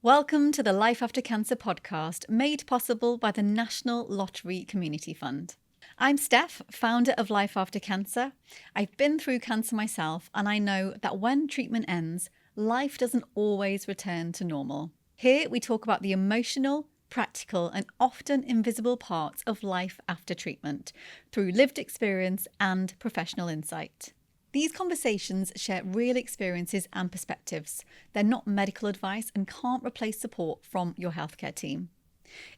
Welcome to the Life After Cancer podcast, made possible by the National Lottery Community Fund. I'm Steph, founder of Life After Cancer. I've been through cancer myself, and I know that when treatment ends, life doesn't always return to normal. Here we talk about the emotional, practical, and often invisible parts of life after treatment through lived experience and professional insight. These conversations share real experiences and perspectives. They're not medical advice and can't replace support from your healthcare team.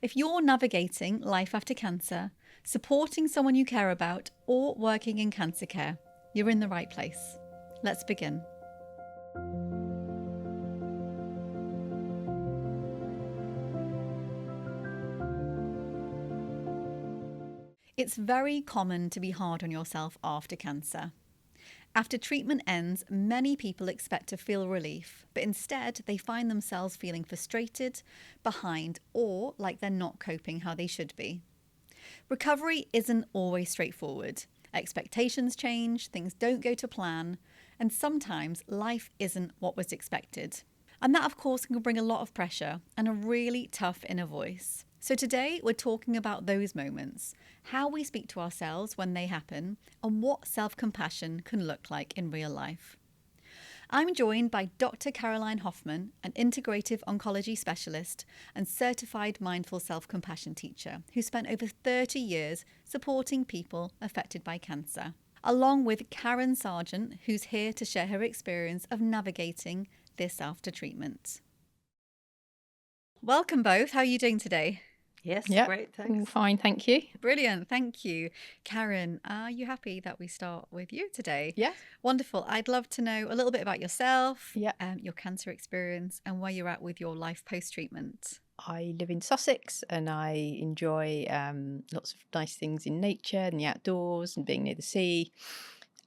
If you're navigating life after cancer, supporting someone you care about, or working in cancer care, you're in the right place. Let's begin. It's very common to be hard on yourself after cancer. After treatment ends, many people expect to feel relief, but instead they find themselves feeling frustrated, behind, or like they're not coping how they should be. Recovery isn't always straightforward. Expectations change, things don't go to plan, and sometimes life isn't what was expected. And that, of course, can bring a lot of pressure and a really tough inner voice. So today we're talking about those moments, how we speak to ourselves when they happen, and what self-compassion can look like in real life. I'm joined by Dr Caroline Hoffman, an integrative oncology specialist and certified mindful self-compassion teacher who spent over 30 years supporting people affected by cancer, along with Karen Sargent, who's here to share her experience of navigating this after treatment. Welcome both. How are you doing today? Yes, Yeah, great, thanks. fine, thank you. Brilliant, thank you. Karen, are you happy that we start with you today? Yeah. Wonderful. I'd love to know a little bit about yourself, Yeah. your cancer experience, and where you're at with your life post-treatment. I live in Sussex and I enjoy lots of nice things in nature and the outdoors and being near the sea.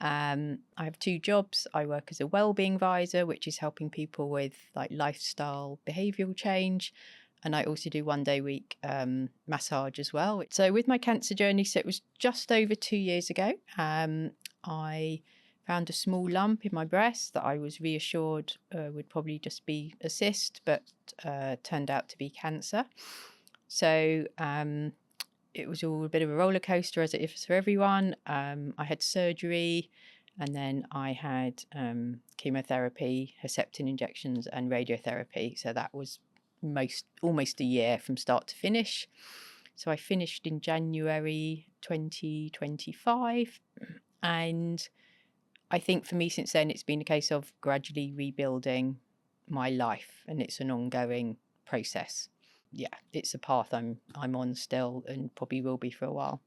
I have two jobs. I work as a wellbeing advisor, which is helping people with like lifestyle behavioural change. And I also do 1 day a week massage as well. So with my cancer journey, so it was just over 2 years ago, I found a small lump in my breast that I was reassured would probably just be a cyst, but turned out to be cancer. So it was all a bit of a roller coaster, as it is for everyone. I had surgery, and then I had chemotherapy, Herceptin injections, and radiotherapy. So that was almost a year from start to finish. So I finished in January 2025, and I think for me since then it's been a case of gradually rebuilding my life, and it's an ongoing process. Yeah, it's a path I'm on still, and probably will be for a while.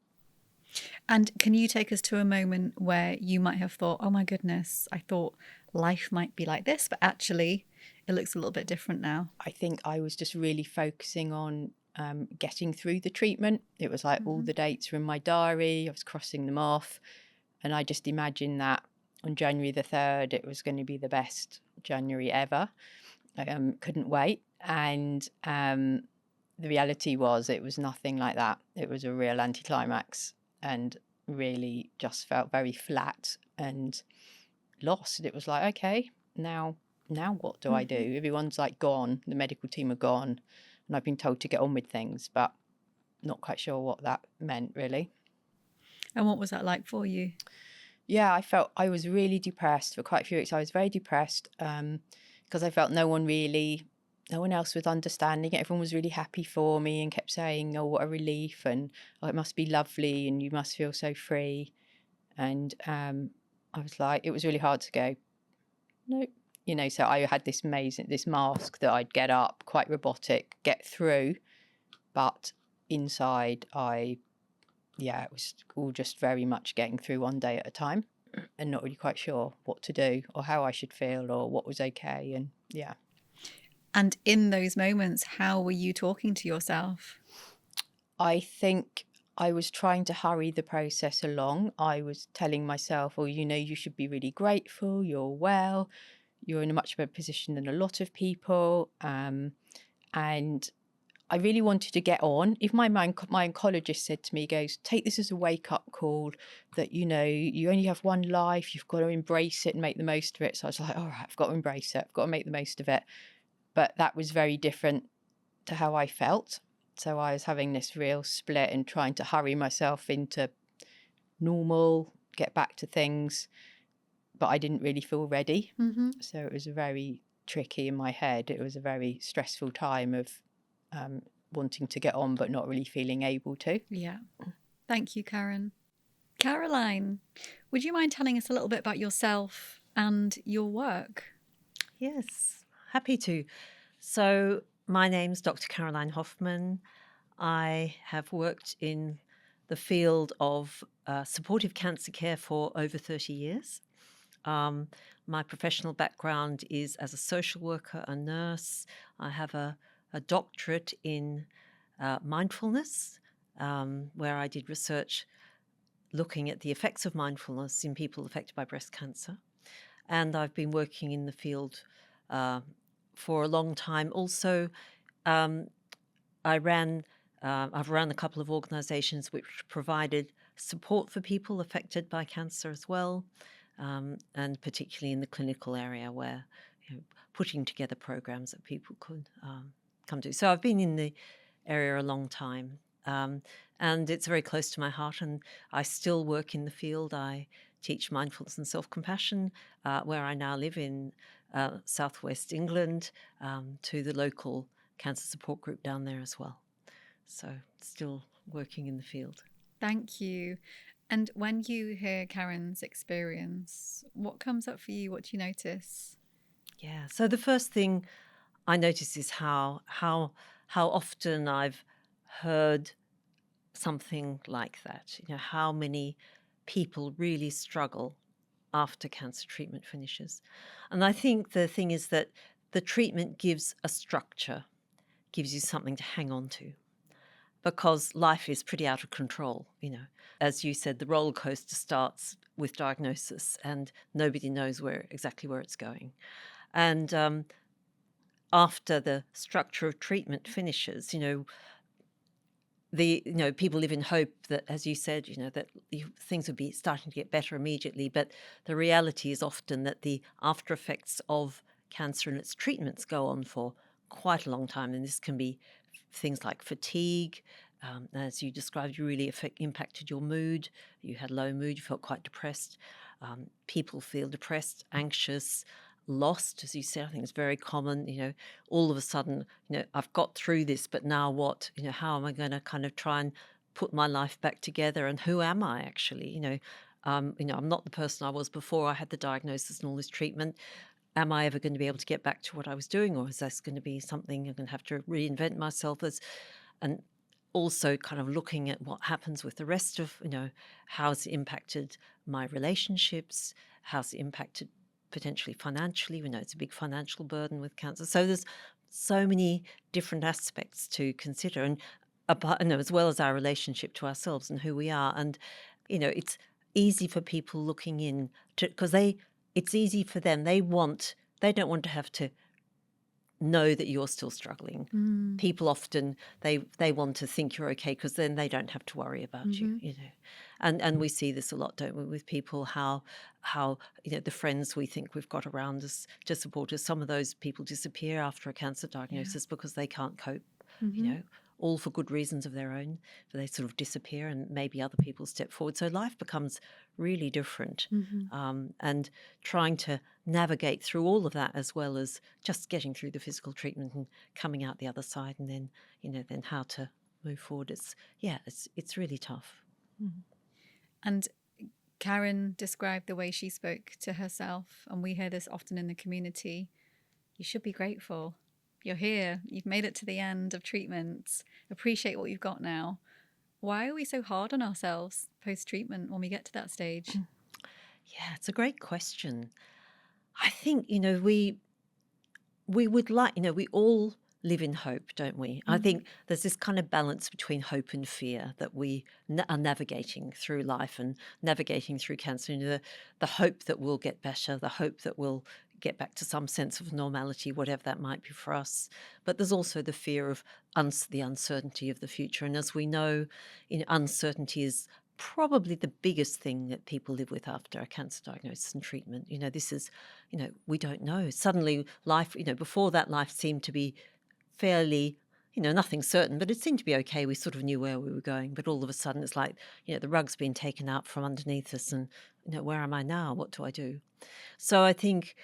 And can you take us to a moment where you might have thought, oh my goodness, I thought life might be like this, but actually it looks a little bit different now? I think I was just really focusing on getting through the treatment. It was like all the dates were in my diary, I was crossing them off, and I just imagined that on January the 3rd it was going to be the best January ever. I couldn't wait, and the reality was it was nothing like that. It was a real anticlimax, and really just felt very flat and lost. It was like, okay, now what do I do? Everyone's like gone, the medical team are gone, and I've been told to get on with things, but not quite sure what that meant really. And what was that like for you? Yeah, I felt I was really depressed for quite a few weeks. I was very depressed because I felt no one else was understanding it. Everyone was really happy for me and kept saying, oh, what a relief, and oh, it must be lovely, and you must feel so free. And I was like, it was really hard to go, nope. So I had this mask that I'd get up, quite robotic, get through, but inside it was all just very much getting through 1 day at a time and not really quite sure what to do or how I should feel or what was okay. And yeah. And in those moments, how were you talking to yourself? I think I was trying to hurry the process along. I was telling myself, oh, you should be really grateful, you're well, you're in a much better position than a lot of people. And I really wanted to get on. If my oncologist said to me, he goes, take this as a wake-up call that, you only have one life, you've got to embrace it and make the most of it. So I was like, all right, I've got to embrace it. I've got to make the most of it. but that was very different to how I felt. So I was having this real split and trying to hurry myself into normal, get back to things, but I didn't really feel ready. Mm-hmm. So it was very tricky in my head. It was a very stressful time of wanting to get on, but not really feeling able to. Yeah. Thank you, Karen. Caroline, would you mind telling us a little bit about yourself and your work? Yes, happy to. So, my name's Dr. Caroline Hoffman. I have worked in the field of supportive cancer care for over 30 years. My professional background is as a social worker, a nurse. I have a doctorate in mindfulness, where I did research looking at the effects of mindfulness in people affected by breast cancer. And I've been working in the field for a long time. Also, I've ran a couple of organizations which provided support for people affected by cancer as well, and particularly in the clinical area where putting together programs that people could come to. So I've been in the area a long time, and it's very close to my heart, and I still work in the field. I teach mindfulness and self-compassion where I now live in southwest England, to the local cancer support group down there as well. So still working in the field. Thank you. And when you hear Karen's experience, what comes up for you? What do you notice? Yeah. So the first thing I notice is how often I've heard something like that. How many people really struggle after cancer treatment finishes. And I think the thing is that the treatment gives a structure, gives you something to hang on to, because life is pretty out of control. As you said, the roller coaster starts with diagnosis and nobody knows exactly where it's going. And after the structure of treatment finishes, people live in hope that, as you said, that things would be starting to get better immediately. But the reality is often that the after effects of cancer and its treatments go on for quite a long time. And this can be things like fatigue. As you described, you really impacted your mood. You had low mood, you felt quite depressed. People feel depressed, anxious, lost, as you said. I think it's very common. All of a sudden, I've got through this, but now what? How am I going to kind of try and put my life back together? And who am I actually? I'm not the person I was before I had the diagnosis and all this treatment. Am I ever going to be able to get back to what I was doing, or is this going to be something I'm going to have to reinvent myself as? And also kind of looking at what happens with the rest of, how's it impacted my relationships, how's it impacted potentially financially. We know it's a big financial burden with cancer. So there's so many different aspects to consider, and as well as our relationship to ourselves and who we are. And it's easy for people looking in to, because it's easy for them. They don't want to have to know that you're still struggling. People often they want to think you're okay because then they don't have to worry about you. And we see this a lot, don't we, with people, how the friends we think we've got around us to support us, some of those people disappear after a cancer diagnosis because they can't cope. All for good reasons of their own, but they sort of disappear and maybe other people step forward. So life becomes really different. And trying to navigate through all of that, as well as just getting through the physical treatment and coming out the other side, and then, then how to move forward. It's really tough. And Karen described the way she spoke to herself, and we hear this often in the community. You should be grateful. You're here. You've made it to the end of treatments. Appreciate what you've got now. Why are we so hard on ourselves post-treatment when we get to that stage? Yeah, it's a great question. I think, we would like, we all live in hope, don't we? I think there's this kind of balance between hope and fear that we are navigating through life and navigating through cancer. The hope that we'll get better, the hope that we'll get back to some sense of normality, whatever that might be for us. But there's also the fear of the uncertainty of the future. And as we know, uncertainty is probably the biggest thing that people live with after a cancer diagnosis and treatment. This is, we don't know. Suddenly life, before that life seemed to be fairly, nothing certain, but it seemed to be okay. We sort of knew where we were going, but all of a sudden it's like, the rug's been taken out from underneath us and, where am I now? What do I do? So I think,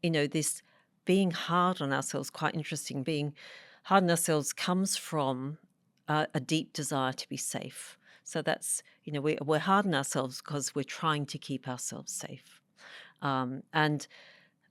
this being hard on ourselves, quite interesting, being hard on ourselves comes from a deep desire to be safe. So that's, we're hard on ourselves because we're trying to keep ourselves safe. And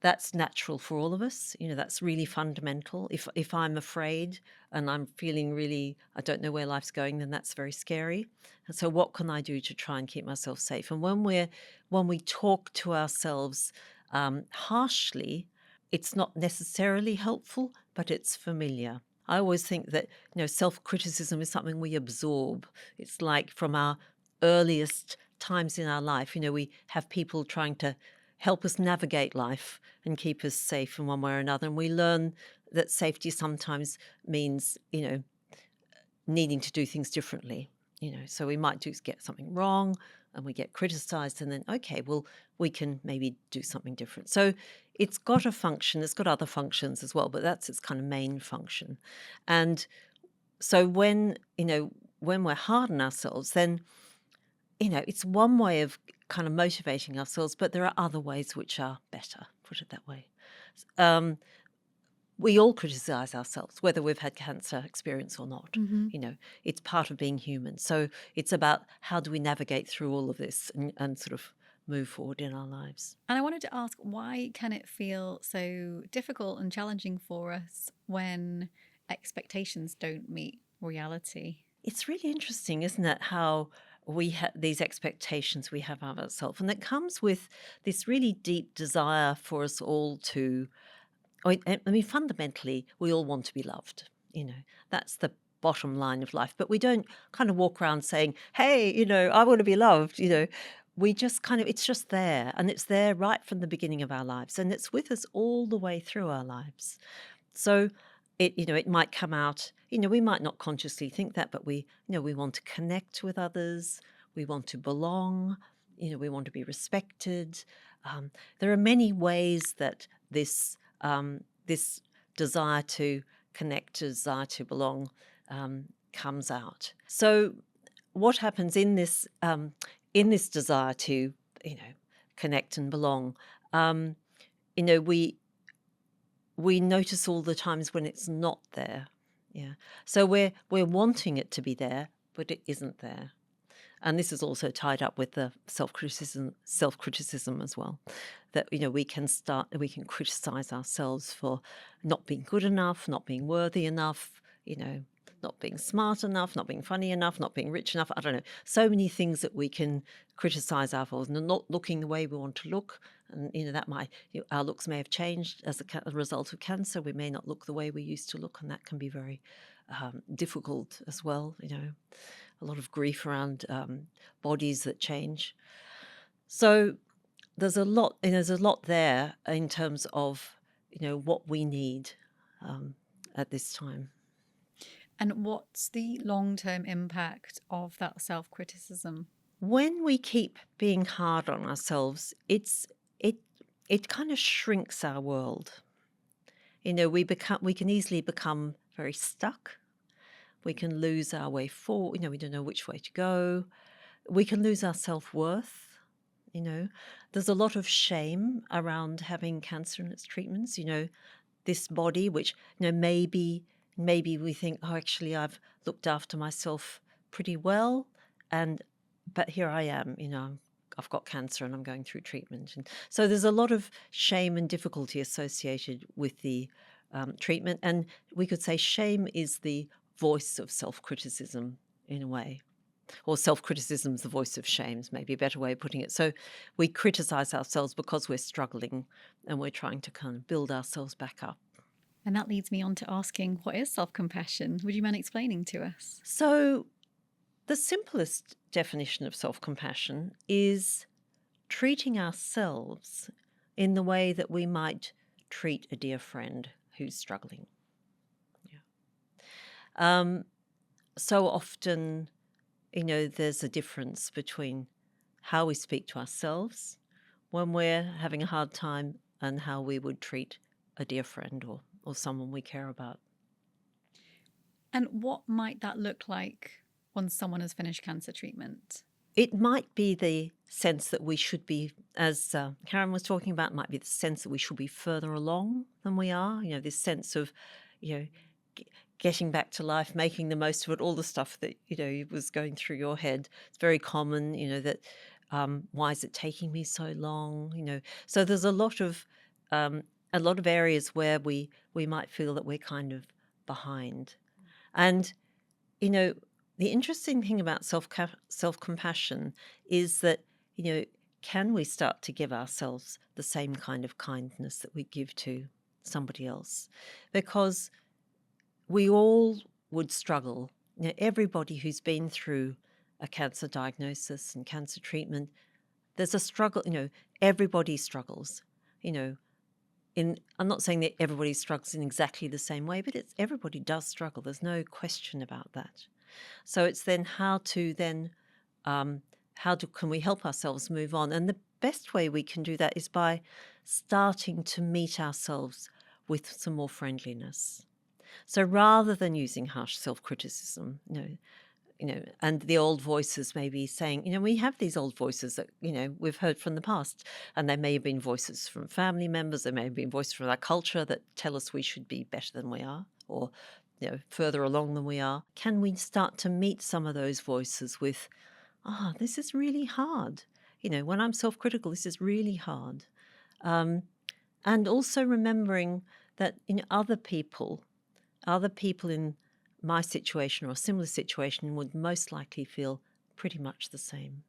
that's natural for all of us. That's really fundamental. If I'm afraid and I'm feeling really, I don't know where life's going, then that's very scary. And so what can I do to try and keep myself safe? And when we talk to ourselves harshly, it's not necessarily helpful, but it's familiar. I always think that, self-criticism is something we absorb. It's like from our earliest times in our life, we have people trying to help us navigate life and keep us safe in one way or another. And we learn that safety sometimes means, needing to do things differently. So we might get something wrong and we get criticized, and then, okay, well, we can maybe do something different. So it's got a function, it's got other functions as well, but that's its kind of main function. And so when we're hard on ourselves, then, it's one way of kind of motivating ourselves, but there are other ways which are better, put it that way. We all criticize ourselves, whether we've had cancer experience or not. It's part of being human. So it's about how do we navigate through all of this and sort of move forward in our lives. And I wanted to ask, why can it feel so difficult and challenging for us when expectations don't meet reality? It's really interesting, isn't it, how we have these expectations we have of ourselves. And it comes with this really deep desire for us all to, I mean, fundamentally, we all want to be loved. That's the bottom line of life. But we don't kind of walk around saying, hey, I want to be loved. We just it's just there. And it's there right from the beginning of our lives. And it's with us all the way through our lives. So it might come out, we might not consciously think that, but we want to connect with others. We want to belong. We want to be respected. There are many ways that this desire to connect, desire to belong, comes out. So what happens in this desire to, connect and belong? We notice all the times when it's not there. Yeah. So we're wanting it to be there, but it isn't there. And this is also tied up with the self-criticism as well, that, we can criticize ourselves for not being good enough, not being worthy enough, not being smart enough, not being funny enough, not being rich enough. I don't know. So many things that we can criticize ourselves, and not looking the way we want to look. And, that might, our looks may have changed as a result of cancer. We may not look the way we used to look, and that can be very difficult as well, a lot of grief around bodies that change. So there's a lot there in terms of, what we need at this time. And what's the long-term impact of that self-criticism? When we keep being hard on ourselves, it kind of shrinks our world. We can easily become very stuck. We can lose our way forward. We don't know which way to go. We can lose our self-worth. There's a lot of shame around having cancer and its treatments. This body, which, maybe we think, oh, actually, I've looked after myself pretty well, but here I am, I've got cancer and I'm going through treatment. And so there's a lot of shame and difficulty associated with the treatment. And we could say shame is the voice of self-criticism in a way. Or self-criticism is the voice of shame, is maybe a better way of putting it. So we criticize ourselves because we're struggling and we're trying to kind of build ourselves back up. And that leads me on to asking, what is self-compassion? Would you mind explaining to us? So the simplest definition of self-compassion is treating ourselves in the way that we might treat a dear friend who's struggling. Yeah. So often, there's a difference between how we speak to ourselves when we're having a hard time and how we would treat a dear friend or someone we care about. And what might that look like once someone has finished cancer treatment? It might be the sense that we should be, as Karen was talking about, it might be the sense that we should be further along than we are. This sense of, getting back to life, making the most of it, all the stuff that, was going through your head. It's very common, that why is it taking me so long? So there's a lot of areas where we might feel that we're kind of behind. And, the interesting thing about self-compassion is that, can we start to give ourselves the same kind of kindness that we give to somebody else? Because we all would struggle. Everybody who's been through a cancer diagnosis and cancer treatment, there's a struggle. Everybody struggles. I'm not saying that everybody struggles in exactly the same way, but everybody does struggle. There's no question about that. So it's then can we help ourselves move on? And the best way we can do that is by starting to meet ourselves with some more friendliness. So rather than using harsh self-criticism, and the old voices maybe saying, we have these old voices that, we've heard from the past, and there may have been voices from family members, there may have been voices from our culture that tell us we should be better than we are, or, further along than we are. Can we start to meet some of those voices with, this is really hard. When I'm self-critical, this is really hard. And also remembering that, other people in my situation or a similar situation would most likely feel pretty much the same.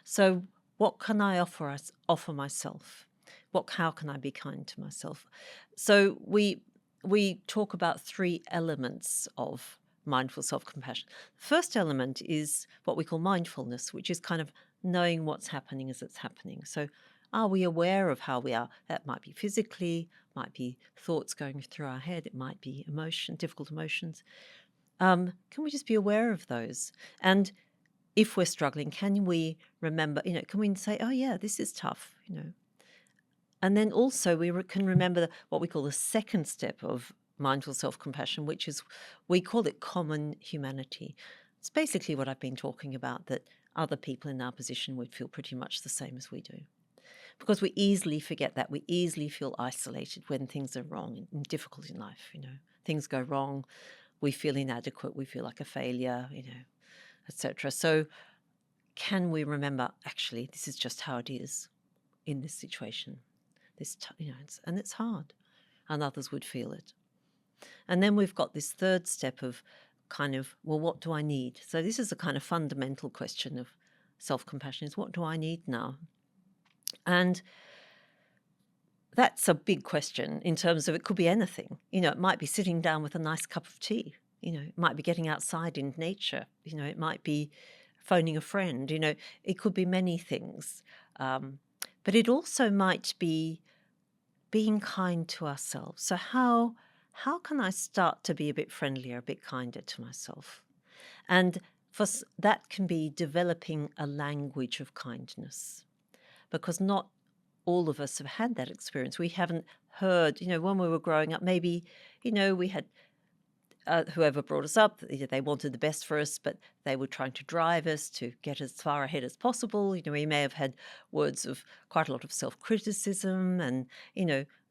So what can I offer myself? How can I be kind to myself? So we talk about 3 elements of mindful self-compassion. The first element is what we call mindfulness, which is kind of knowing what's happening as it's happening. So are we aware of how we are? That might be physically, might be thoughts going through our head, it might be difficult emotions. Can we just be aware of those? And if we're struggling, can we remember, can we say, oh yeah, this is tough, And then also we can remember what we call the second step of mindful self-compassion, which is, we call it common humanity. It's basically what I've been talking about, that other people in our position would feel pretty much the same as we do. Because we easily forget that. We easily feel isolated when things are wrong and difficult in life, Things go wrong, we feel inadequate, we feel like a failure, etc. So can we remember, actually, this is just how it is in this situation. And it's hard, and others would feel it. And then we've got this third step of kind of, well, what do I need? So this is a kind of fundamental question of self-compassion, is what do I need now? And that's a big question in terms of, it could be anything. It might be sitting down with a nice cup of tea. It might be getting outside in nature. It might be phoning a friend. It could be many things. But it also might be being kind to ourselves. So how can I start to be a bit friendlier, a bit kinder to myself? And that can be developing a language of kindness, because not all of us have had that experience. We haven't heard, when we were growing up, maybe, we had whoever brought us up, they wanted the best for us, but they were trying to drive us to get as far ahead as possible. We may have had words of quite a lot of self-criticism and,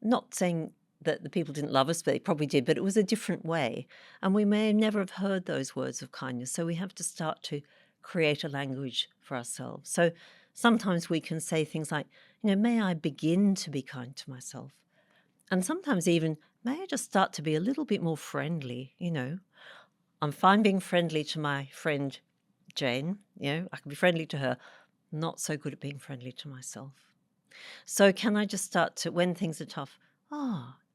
not saying that the people didn't love us, but they probably did, but it was a different way. And we may never have heard those words of kindness. So we have to start to create a language for ourselves. So sometimes we can say things like, may I begin to be kind to myself? And sometimes even, may I just start to be a little bit more friendly? I'm fine being friendly to my friend Jane. I can be friendly to her. Not so good at being friendly to myself. So can I just start to, when things are tough,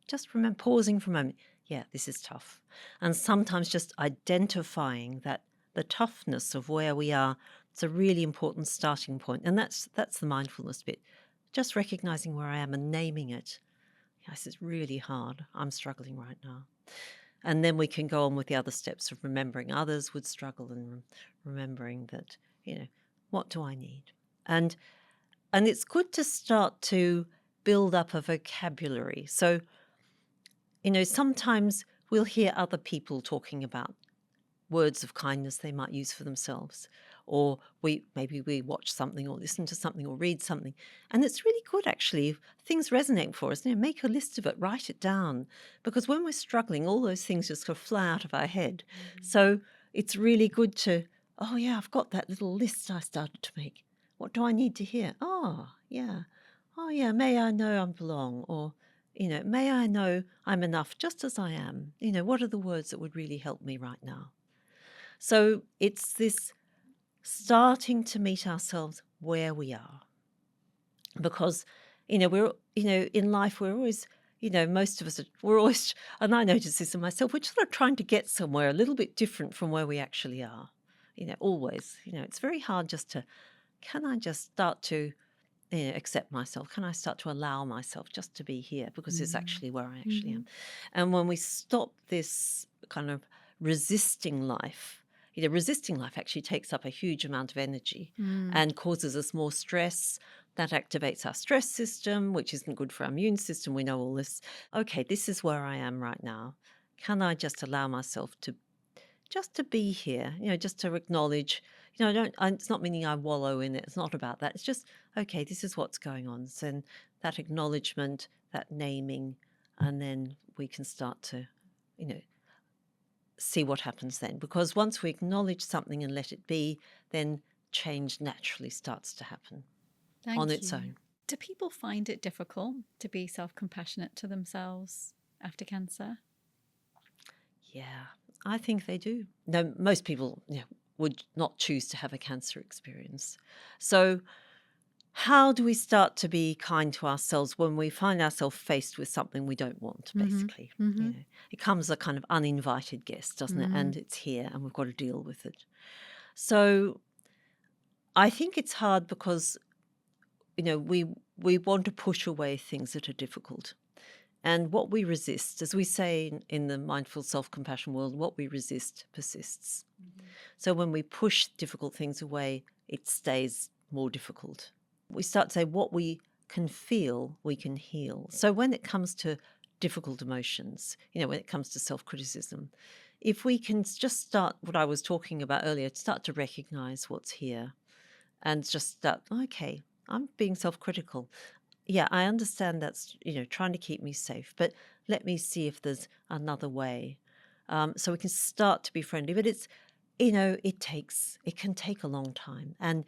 just remember pausing for a moment. Yeah, this is tough. And sometimes just identifying that the toughness of where we are, it's a really important starting point. And that's the mindfulness bit. Just recognizing where I am and naming it. Yes, it's really hard. I'm struggling right now. And then we can go on with the other steps of remembering others would struggle, and remembering that, what do I need? And it's good to start to build up a vocabulary. So, sometimes we'll hear other people talking about words of kindness they might use for themselves, or maybe we watch something or listen to something or read something, and it's really good actually if things resonate for us. Make a list of it, write it down, because when we're struggling, all those things just sort of fly out of our head. So it's really good to, oh yeah, I've got that little list I started to make. What do I need to hear? Oh yeah, may I know I belong, or may I know I'm enough just as I am. What are the words that would really help me right now? So it's this starting to meet ourselves where we are, because we're in life we're always, most of us we're always, and I notice this in myself, we're sort of trying to get somewhere a little bit different from where we actually are. Always, it's very hard just to, can I just start to accept myself? Can I start to allow myself just to be here, because it's actually where I actually am? And when we stop this kind of resisting life, resisting life actually takes up a huge amount of energy and causes us more stress. That activates our stress system, which isn't good for our immune system. We know all this. Okay, this is where I am right now. Can I just allow myself to just to be here, just to acknowledge, it's not meaning I wallow in it. It's not about that. It's just, okay, this is what's going on. So that acknowledgement, that naming, and then we can start to, see what happens then. Because once we acknowledge something and let it be, then change naturally starts to happen on its own. Do people find it difficult to be self-compassionate to themselves after cancer? Yeah, I think they do. No, most people would not choose to have a cancer experience. So how do we start to be kind to ourselves when we find ourselves faced with something we don't want, basically? It comes a kind of uninvited guest, doesn't it? And it's here and we've got to deal with it. So I think it's hard because, we want to push away things that are difficult. And what we resist, as we say in the mindful self-compassion world, what we resist persists. So when we push difficult things away, it stays more difficult. We start to say what we can feel, we can heal. So when it comes to difficult emotions, when it comes to self-criticism, if we can just start what I was talking about earlier, start to recognize what's here and just start, okay, I'm being self-critical. Yeah, I understand that's, trying to keep me safe, but let me see if there's another way. So we can start to be friendly, but it's, it can take a long time. And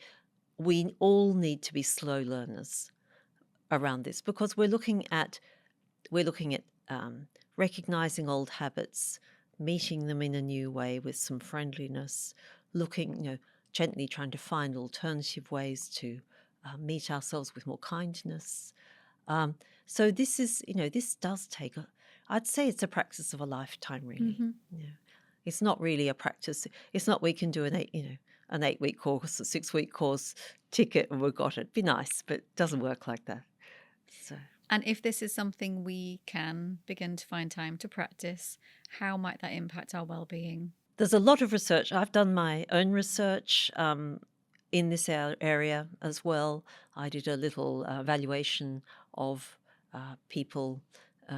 we all need to be slow learners around this, because we're looking at recognizing old habits, meeting them in a new way with some friendliness, looking, gently trying to find alternative ways to meet ourselves with more kindness. So this is, this does take I'd say it's a practice of a lifetime, really. It's not really a practice. It's not we can do an 8-week course, a 6-week course, ticket, and we've got it. Be nice, but it doesn't work like that. So. And if this is something we can begin to find time to practice, how might that impact our well-being? There's a lot of research. I've done my own research in this area as well. I did a little evaluation of people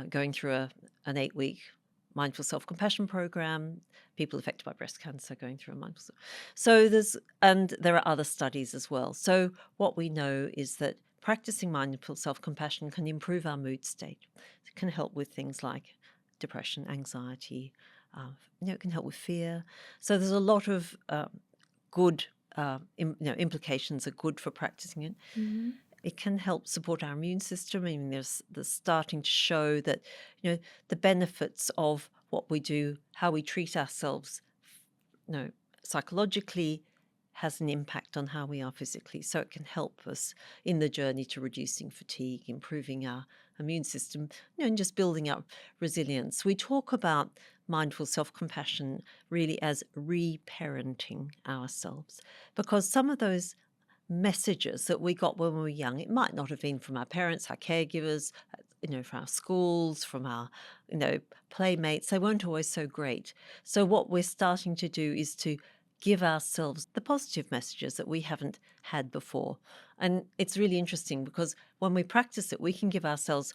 going through an 8-week mindful self-compassion program, people affected by breast cancer going through a mindful. So there are other studies as well. So what we know is that practicing mindful self-compassion can improve our mood state. It can help with things like depression, anxiety. It can help with fear. So there's a lot of good implications are good for practicing it. It can help support our immune system. I mean, there's starting to show that, the benefits of what we do, how we treat ourselves, psychologically has an impact on how we are physically. So it can help us in the journey to reducing fatigue, improving our immune system, and just building up resilience. We talk about mindful self-compassion really as reparenting ourselves, because some of those messages that we got when we were young, it might not have been from our parents, our caregivers, from our schools, from our, playmates. They weren't always so great. So what we're starting to do is to give ourselves the positive messages that we haven't had before. And it's really interesting because when we practice it, we can give ourselves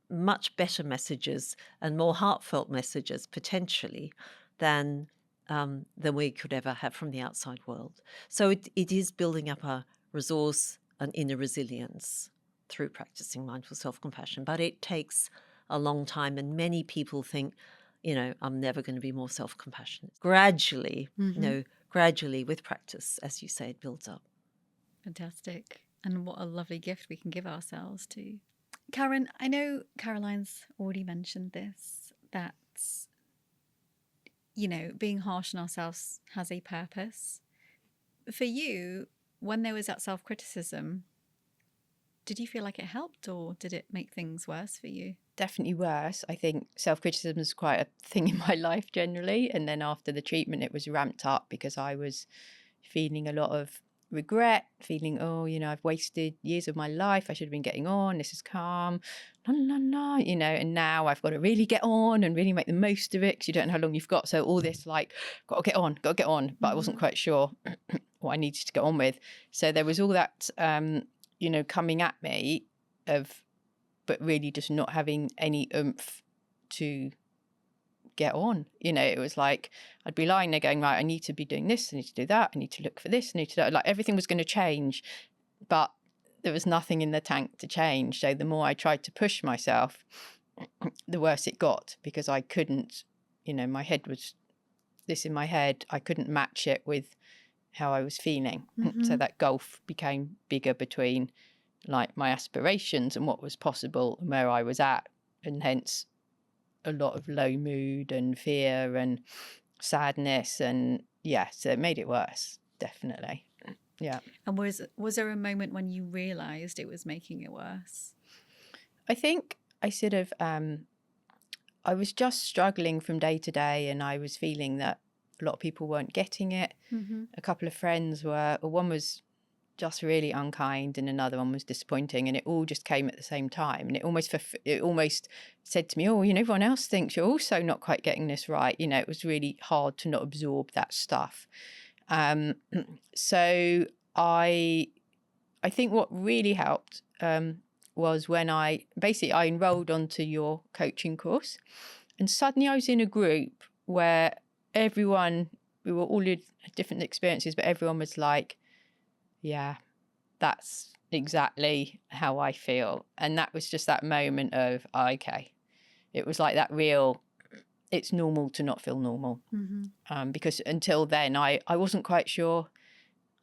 much better messages and more heartfelt messages potentially than we could ever have from the outside world. So it is building up a resource and inner resilience through practicing mindful self-compassion. But it takes a long time, and many people think, I'm never going to be more self-compassionate. Gradually, gradually with practice, as you say, it builds up. Fantastic. And what a lovely gift we can give ourselves too. Karen, I know Caroline's already mentioned this, that, being harsh on ourselves has a purpose. For you, when there was that self-criticism, did you feel like it helped or did it make things worse for you? Definitely worse. I think self-criticism is quite a thing in my life generally. And then after the treatment, it was ramped up because I was feeling a lot of regret, feeling, I've wasted years of my life. I should have been getting on. This is calm. No, and now I've got to really get on and really make the most of it because you don't know how long you've got. So all this got to get on. But I wasn't quite sure what I needed to get on with. So there was all that, coming at me but really just not having any oomph to get on. It was like I'd be lying there going, right, I need to be doing this, I need to do that, I need to look for this, I need to do that. Like everything was going to change, but there was nothing in the tank to change. So the more I tried to push myself, the worse it got because I couldn't, my head was this in my head. I couldn't match it with how I was feeling. So that gulf became bigger between like my aspirations and what was possible and where I was at, and hence a lot of low mood and fear and sadness, and so it made it worse, definitely. Yeah. And was there a moment when you realized it was making it worse? I think I sort of I was just struggling from day to day, and I was feeling that a lot of people weren't getting it. A couple of friends one was just really unkind and another one was disappointing, and it all just came at the same time, and it almost said to me, everyone else thinks you're also not quite getting this right. It was really hard to not absorb that stuff. So I think what really helped was when I enrolled onto your coaching course, and suddenly I was in a group where we were all in different experiences, but everyone was like, yeah, that's exactly how I feel. And that was just that moment of, okay, it was like that real, it's normal to not feel normal. Because until then, I wasn't quite sure.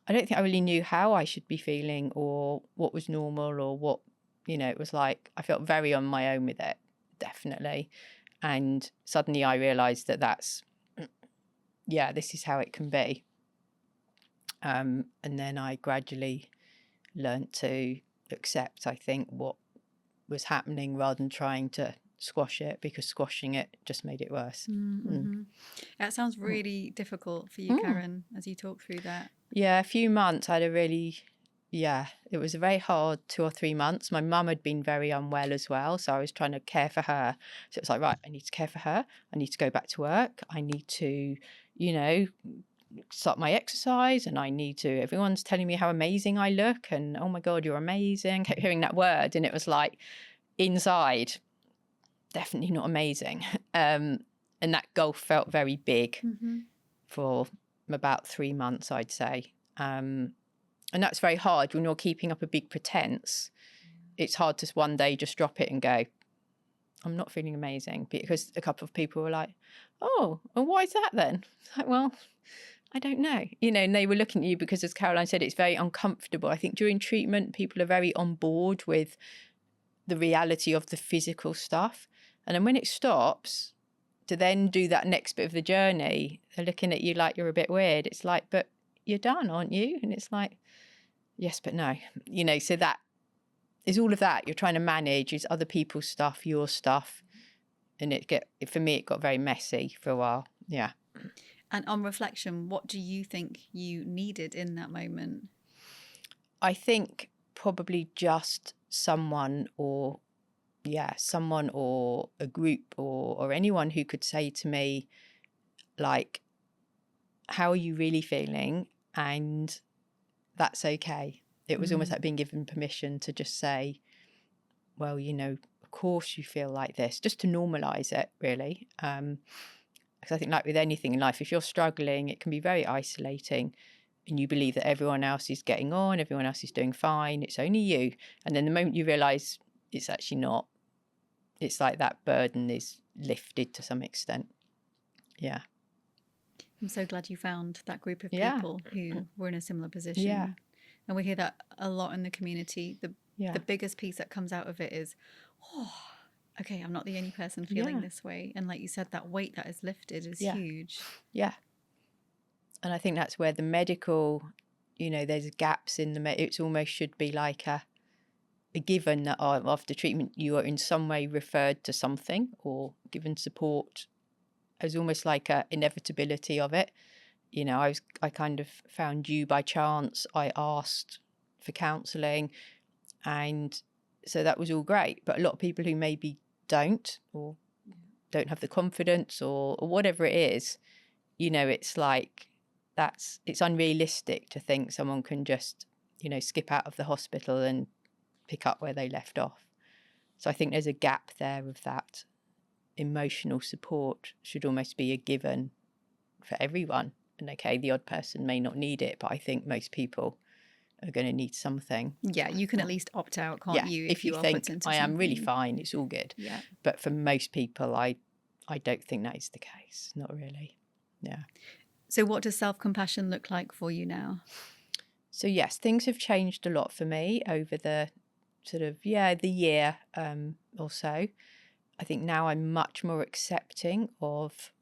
I don't think I really knew how I should be feeling or what was normal or what, it was like, I felt very on my own with it, definitely. And suddenly I realized that's, this is how it can be. And then I gradually learned to accept, I think, what was happening rather than trying to squash it, because squashing it just made it worse. That sounds really difficult for you, Karen, as you talk through that. Yeah, a few months it was a very hard 2 or 3 months. My mum had been very unwell as well, so I was trying to care for her. So it was like, right, I need to care for her. I need to go back to work. I need to, start my exercise, and everyone's telling me how amazing I look and, oh my God, you're amazing. Kept hearing that word, and it was like inside, definitely not amazing. And that gulf felt very big for about 3 months, I'd say. And that's very hard when you're keeping up a big pretense. It's hard to one day just drop it and go, I'm not feeling amazing, because a couple of people were like, oh, well, why is that then? Like, well, I don't know. And they were looking at you because, as Caroline said, it's very uncomfortable. I think during treatment, people are very on board with the reality of the physical stuff. And then when it stops, to then do that next bit of the journey, they're looking at you like you're a bit weird. It's like, but you're done, aren't you? And it's like, yes, but no. So that is all of that you're trying to manage is other people's stuff, your stuff. And for me, it got very messy for a while. Yeah. And on reflection, what do you think you needed in that moment? I think probably just someone or someone or a group or anyone who could say to me, like, how are you really feeling? And that's okay. It was almost like being given permission to just say, well, of course you feel like this, just to normalize it, really. Because I think, like with anything in life, if you're struggling, it can be very isolating, and you believe that everyone else is getting on, everyone else is doing fine, it's only you. And then the moment you realize it's actually not, it's like that burden is lifted to some extent. Yeah. I'm so glad you found that group of Yeah. people who were in a similar position. Yeah. And we hear that a lot in the community. Yeah. The biggest piece that comes out of it is, oh, okay, I'm not the only person feeling this way. And like you said, that weight that is lifted is huge. Yeah. And I think that's where the medical, there's gaps in it's almost should be like a given that after treatment you are in some way referred to something or given support, as almost like a inevitability of it. I kind of found you by chance. I asked for counselling, and so that was all great. But a lot of people who maybe don't have the confidence or whatever it is, it's like it's unrealistic to think someone can just, skip out of the hospital and pick up where they left off. So I think there's a gap there of that. Emotional support should almost be a given for everyone. And okay, the odd person may not need it, but I think most people are going to need something. Yeah, you can at least opt out, can't you? If you are think put into I am really something. fine, it's all good. Yeah. But for most people, I don't think that is the case. Not really. Yeah. So what does self-compassion look like for you now? So yes, things have changed a lot for me over the sort of, the year or so. I think now I'm much more accepting of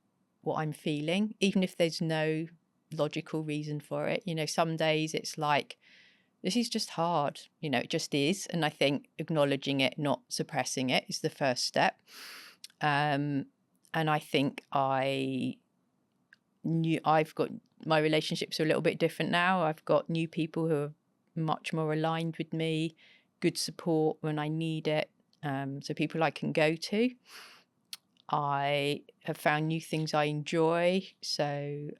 what I'm feeling, even if there's no logical reason for it. Some days it's like, this is just hard, it just is. And I think acknowledging it, not suppressing it, is the first step. And I think I've got, my relationships are a little bit different now. I've got new people who are much more aligned with me, good support when I need it. So people I can go to. I have found new things I enjoy. So,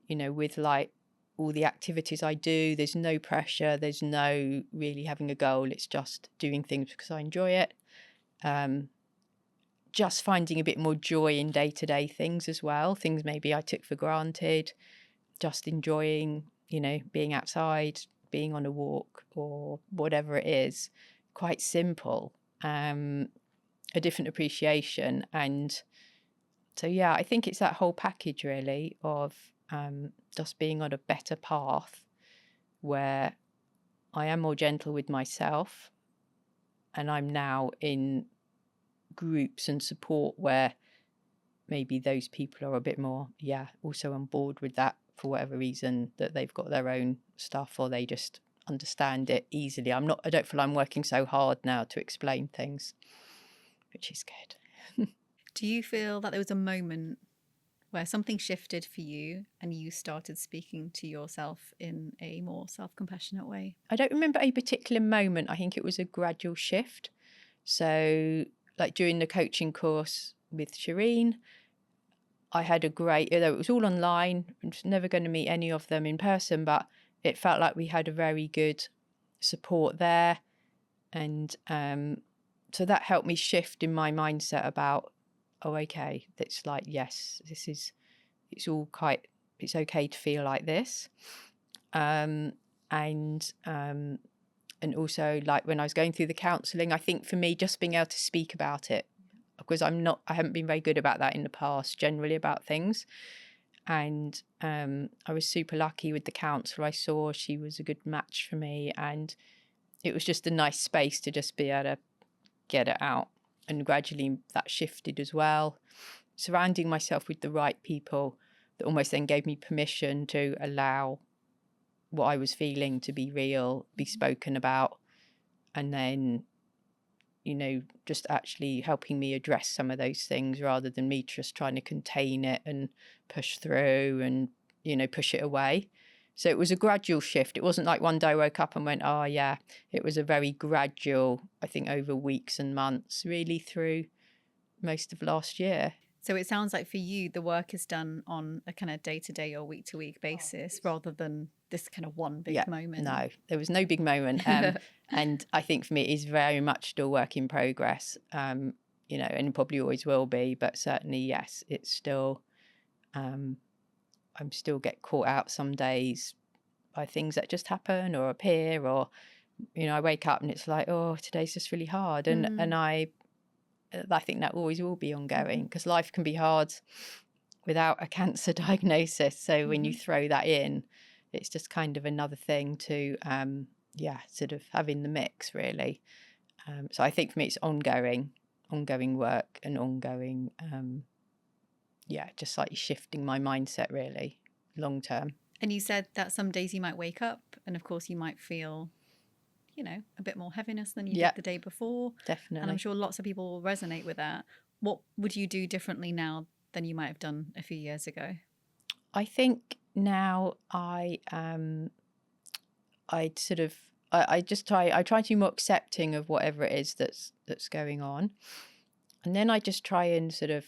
with like all the activities I do, there's no pressure. There's no really having a goal. It's just doing things because I enjoy it. Just finding a bit more joy in day-to-day things as well. Things maybe I took for granted. Just enjoying, being outside, being on a walk or whatever it is. Quite simple. A different appreciation. And so, I think it's that whole package really of just being on a better path where I am more gentle with myself, and I'm now in groups and support where maybe those people are a bit more, also on board with that for whatever reason, that they've got their own stuff or they just understand it easily. I don't feel I'm working so hard now to explain things, which is good. Do you feel that there was a moment where something shifted for you and you started speaking to yourself in a more self-compassionate way? I don't remember a particular moment. I think it was a gradual shift. So, like during the coaching course with Shireen, I had a great, although it was all online, I'm just never going to meet any of them in person, but it felt like we had a very good support there. And so that helped me shift in my mindset about, okay, it's like, yes, it's okay to feel like this. And also, like when I was going through the counselling, I think for me, just being able to speak about it, because I haven't been very good about that in the past, generally about things. And I was super lucky with the counsellor I saw. She was a good match for me. And it was just a nice space to just be able to get it out. And gradually that shifted as well. Surrounding myself with the right people that almost then gave me permission to allow what I was feeling to be real, be spoken about, and then, just actually helping me address some of those things rather than me just trying to contain it and push through and, push it away. So it was a gradual shift. It wasn't like one day I woke up and went, oh yeah. It was a very gradual, I think, over weeks and months, really through most of last year. So it sounds like for you, the work is done on a kind of day-to-day or week-to-week basis rather than this kind of one big moment. No, there was no big moment. And I think for me, it is very much still work in progress, you know, and probably always will be. But certainly, yes, it's still, I'm still get caught out some days by things that just happen or appear, or, you know, I wake up and it's like, oh, today's just really hard. And I think that always will be ongoing, because life can be hard without a cancer diagnosis. So when you throw that in, it's just kind of another thing to, sort of have in the mix, really. So I think for me, it's ongoing work and ongoing, just slightly shifting my mindset, really, long term. And you said that some days you might wake up and, of course, you might feel, you know, a bit more heaviness than you did the day before. Definitely. And I'm sure lots of people will resonate with that. What would you do differently now than you might have done a few years ago? I think now I try to be more accepting of whatever it is that's going on. And then I just try and sort of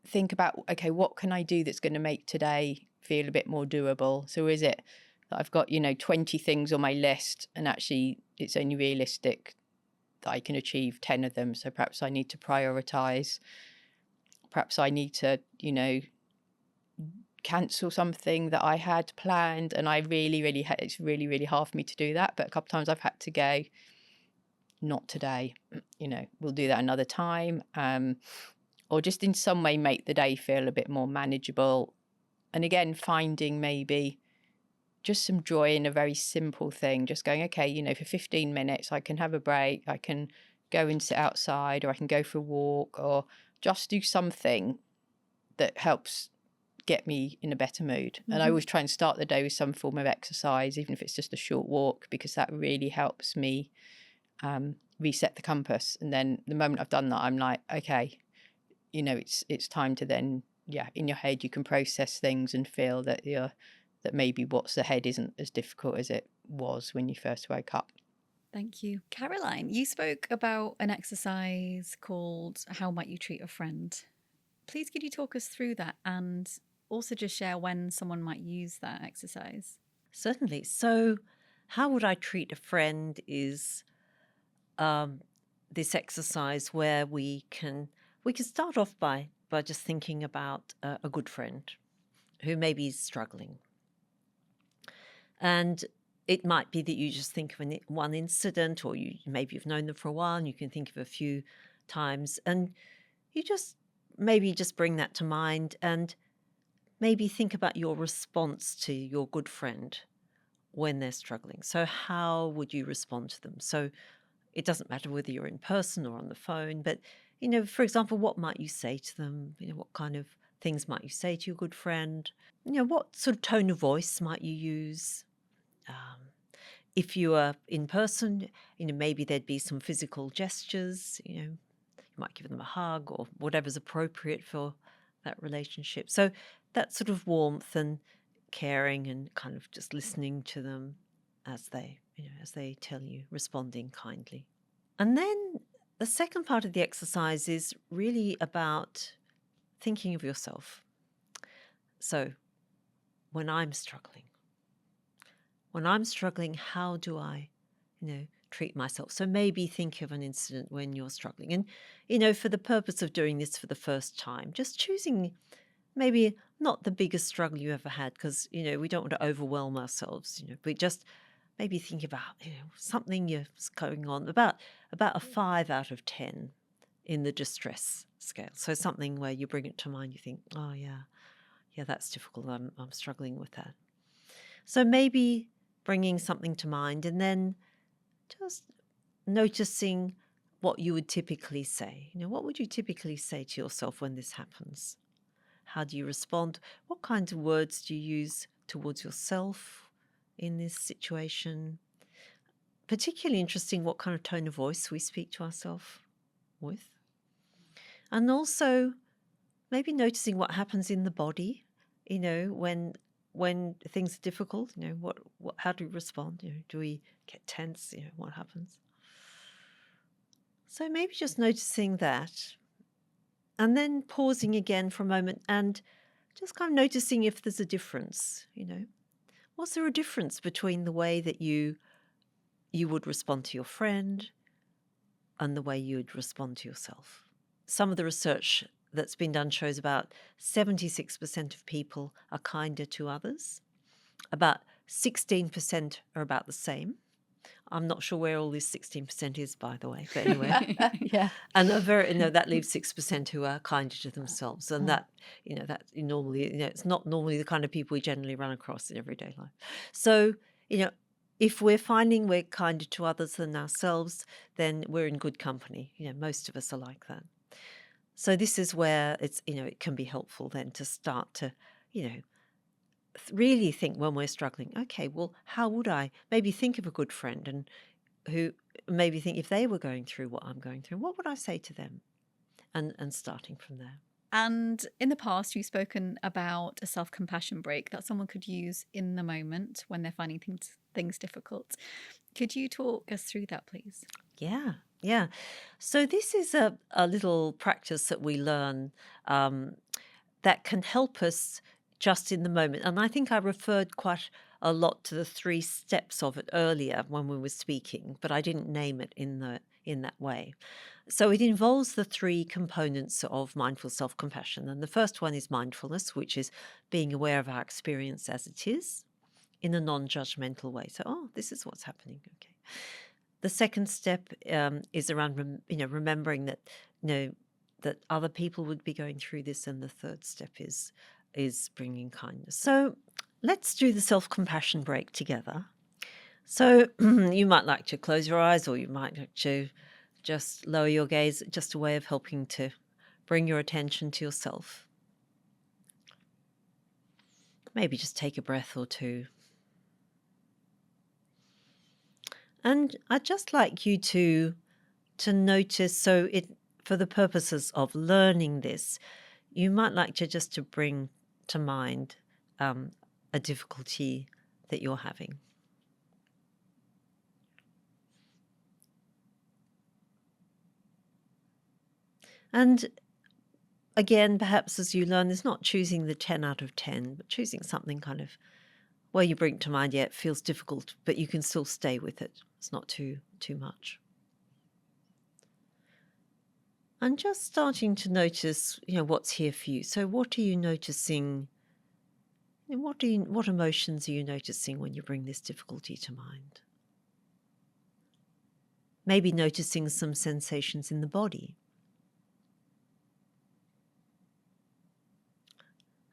think about, okay, what can I do that's going to make today feel a bit more doable? So is it that I've got, 20 things on my list and actually it's only realistic that I can achieve 10 of them? So perhaps I need to prioritize. Perhaps I need to, cancel something that I had planned, and I it's really, really hard for me to do that. But a couple of times I've had to go, not today, we'll do that another time. Or just in some way make the day feel a bit more manageable. And again, finding maybe just some joy in a very simple thing, just going, okay, for 15 minutes, I can have a break, I can go and sit outside, or I can go for a walk, or just do something that helps get me in a better mood. And I always try and start the day with some form of exercise, even if it's just a short walk, because that really helps me reset the compass. And then the moment I've done that, I'm like, okay, it's time to then, in your head, you can process things and feel that that maybe what's ahead isn't as difficult as it was when you first woke up. Thank you. Caroline, you spoke about an exercise called How Might You Treat a Friend? Please could you talk us through that, and also just share when someone might use that exercise? Certainly. So how would I treat a friend is this exercise where we can start off by just thinking about a good friend who maybe is struggling. And it might be that you just think of one incident, or maybe you've known them for a while and you can think of a few times, and you just bring that to mind and maybe think about your response to your good friend when they're struggling. So how would you respond to them? So it doesn't matter whether you're in person or on the phone, but, for example, what might you say to them? What kind of things might you say to your good friend? What sort of tone of voice might you use? If you are in person, maybe there'd be some physical gestures, you might give them a hug or whatever's appropriate for that relationship. So that sort of warmth and caring and kind of just listening to them as they tell you, responding kindly. And then the second part of the exercise is really about thinking of yourself. So when I'm struggling, how do I, treat myself? So maybe think of an incident when you're struggling. And, for the purpose of doing this for the first time, just choosing maybe not the biggest struggle you ever had, because, we don't want to overwhelm ourselves, but just maybe think about, something that's going on, about a 5 out of 10 in the distress scale. So something where you bring it to mind, you think, oh, yeah, that's difficult. I'm struggling with that. So maybe bringing something to mind and then just noticing what you would typically say. What would you typically say to yourself when this happens? How do you respond? What kinds of words do you use towards yourself in this situation? Particularly interesting what kind of tone of voice we speak to ourselves with. And also maybe noticing what happens in the body when things are difficult, what how do we respond? Do we get tense? What happens? So maybe just noticing that, and then pausing again for a moment and just kind of noticing if there's a difference. Was there a difference between the way that you would respond to your friend and the way you would respond to yourself? Some of the research that's been done shows about 76% of people are kinder to others. About 16% are about the same. I'm not sure where all this 16% is, by the way, but anyway. Yeah. And that leaves 6% who are kinder to themselves. And that normally, it's not normally the kind of people we generally run across in everyday life. So, if we're finding we're kinder to others than ourselves, then we're in good company. Most of us are like that. So this is where it can be helpful then to start to, really think when we're struggling, okay, well, how would I maybe think of a good friend and who maybe think if they were going through what I'm going through, what would I say to them? And starting from there. And in the past, you've spoken about a self-compassion break that someone could use in the moment when they're finding things difficult. Could you talk us through that, please? Yeah. So this is a little practice that we learn that can help us just in the moment. And I think I referred quite a lot to the 3 steps of it earlier when we were speaking, but I didn't name it in that way. So it involves the 3 components of mindful self-compassion. And the first one is mindfulness, which is being aware of our experience as it is in a non-judgmental way. So, this is what's happening. Okay. The second step is around, remembering that, that other people would be going through this. And the third step is bringing kindness. So let's do the self-compassion break together. So you might like to close your eyes, or you might like to just lower your gaze, just a way of helping to bring your attention to yourself. Maybe just take a breath or two. And I'd just like you to notice, so for the purposes of learning this, you might like to bring to mind a difficulty that you're having. And again, perhaps as you learn, it's not choosing the 10 out of 10, but choosing something kind of where you bring to mind, it feels difficult, but you can still stay with it. It's not too much. And just starting to notice, what's here for you. So what are you noticing? What emotions are you noticing when you bring this difficulty to mind? Maybe noticing some sensations in the body.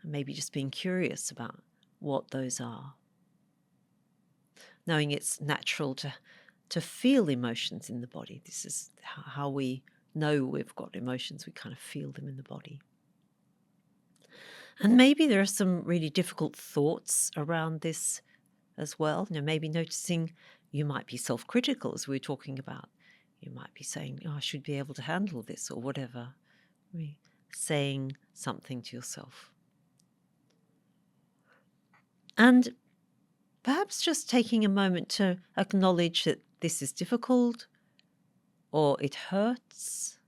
And maybe just being curious about what those are. Knowing it's natural to feel emotions in the body. This is how we know we've got emotions. We kind of feel them in the body. And maybe there are some really difficult thoughts around this as well. Maybe noticing you might be self-critical, as we were talking about. You might be saying, I should be able to handle this, or whatever. Saying something to yourself. And perhaps just taking a moment to acknowledge that this is difficult, or it hurts,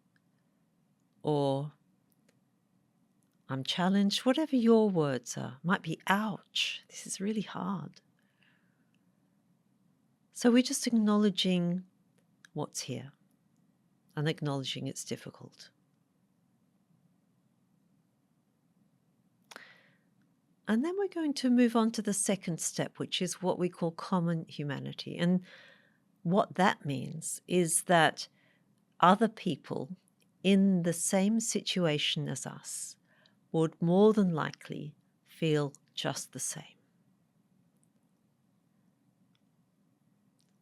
or I'm challenged, whatever your words are. Might be, ouch, this is really hard. So we're just acknowledging what's here and acknowledging it's difficult. And then we're going to move on to the second step, which is what we call common humanity. And what that means is that other people in the same situation as us would more than likely feel just the same.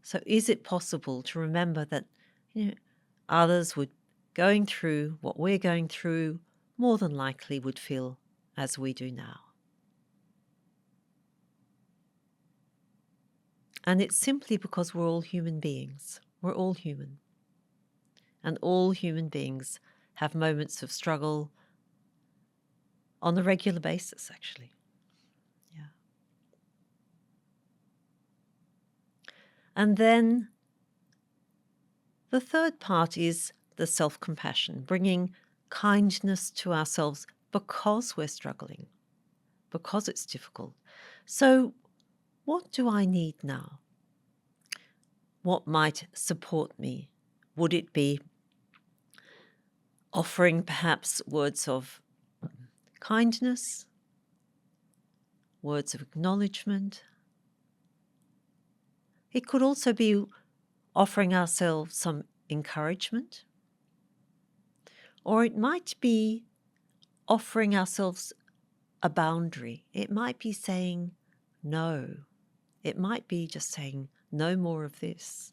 So is it possible to remember that others would going through what we're going through more than likely would feel as we do now? And it's simply because we're all human beings. We're all human. And all human beings have moments of struggle on a regular basis, actually. And then the third part is the self-compassion, bringing kindness to ourselves because we're struggling, because it's difficult. So what do I need now? What might support me? Would it be offering perhaps words of kindness, words of acknowledgement? It could also be offering ourselves some encouragement, or it might be offering ourselves a boundary. It might be saying no. It might be just saying no more of this.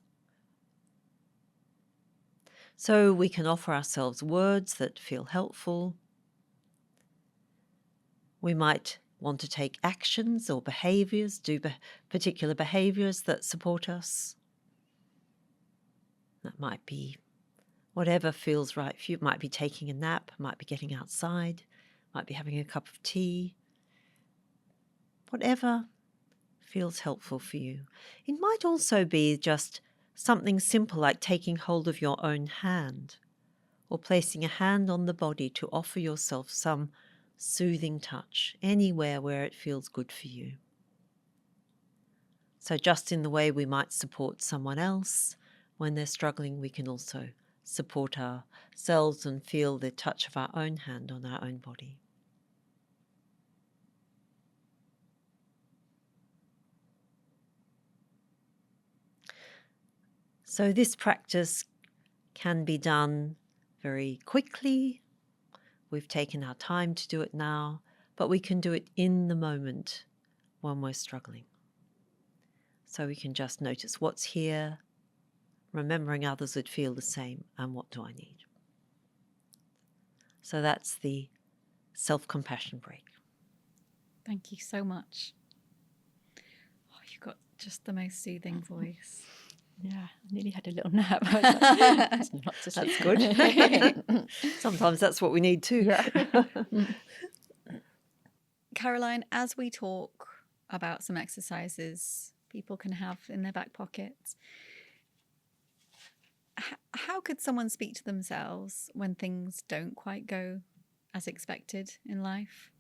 So we can offer ourselves words that feel helpful. We might want to take actions or behaviours, do particular behaviours that support us. That might be whatever feels right for you. It might be taking a nap, might be getting outside, might be having a cup of tea. Whatever feels helpful for you. It might also be just something simple like taking hold of your own hand or placing a hand on the body to offer yourself some soothing touch anywhere where it feels good for you. So just in the way we might support someone else when they're struggling, we can also support ourselves and feel the touch of our own hand on our own body. So this practice can be done very quickly. We've taken our time to do it now, but we can do it in the moment when we're struggling. So we can just notice what's here, remembering others would feel the same, and what do I need? So that's the self-compassion break. Thank you so much. Oh, you've got just the most soothing voice. Yeah, I nearly had a little nap. I was like, "It's not to sleep." That's good. Sometimes that's what we need too. Yeah. Caroline, as we talk about some exercises people can have in their back pocket, how could someone speak to themselves when things don't quite go as expected in life?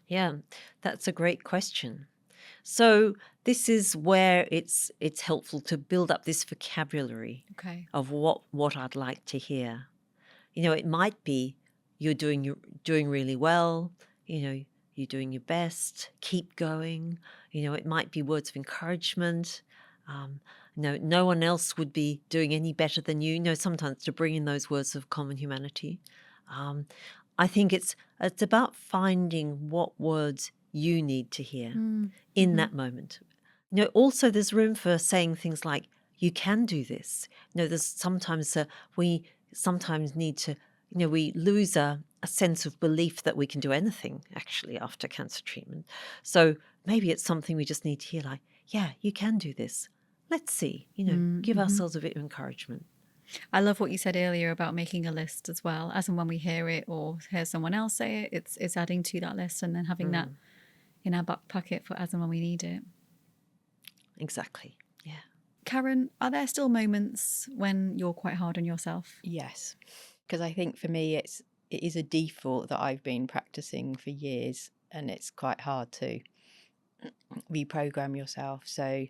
Yeah, that's a great question. So this is where it's helpful to build up this vocabulary Okay. of what I'd like to hear. You know, it might be you're doing really well, you know, you're doing your best, keep going. You know, it might be words of encouragement. No one else would be doing any better than you. You know, sometimes to bring in those words of common humanity. I think it's about finding what words you need to hear in that moment. You know, also there's room for saying things like, you can do this. You know, there's sometimes we sometimes need to, you know, we lose a sense of belief that we can do anything actually after cancer treatment. So maybe it's something we just need to hear like, yeah, you can do this. Let's see, you know, give ourselves a bit of encouragement. I love what you said earlier about making a list as well. As and when we hear it or hear someone else say it, it's adding to that list and then having that in our back pocket for as and when we need it. Exactly. Yeah. Karen, are there still moments when you're quite hard on yourself? Yes, because I think for me it is a default that I've been practicing for years, and it's quite hard to reprogram yourself. So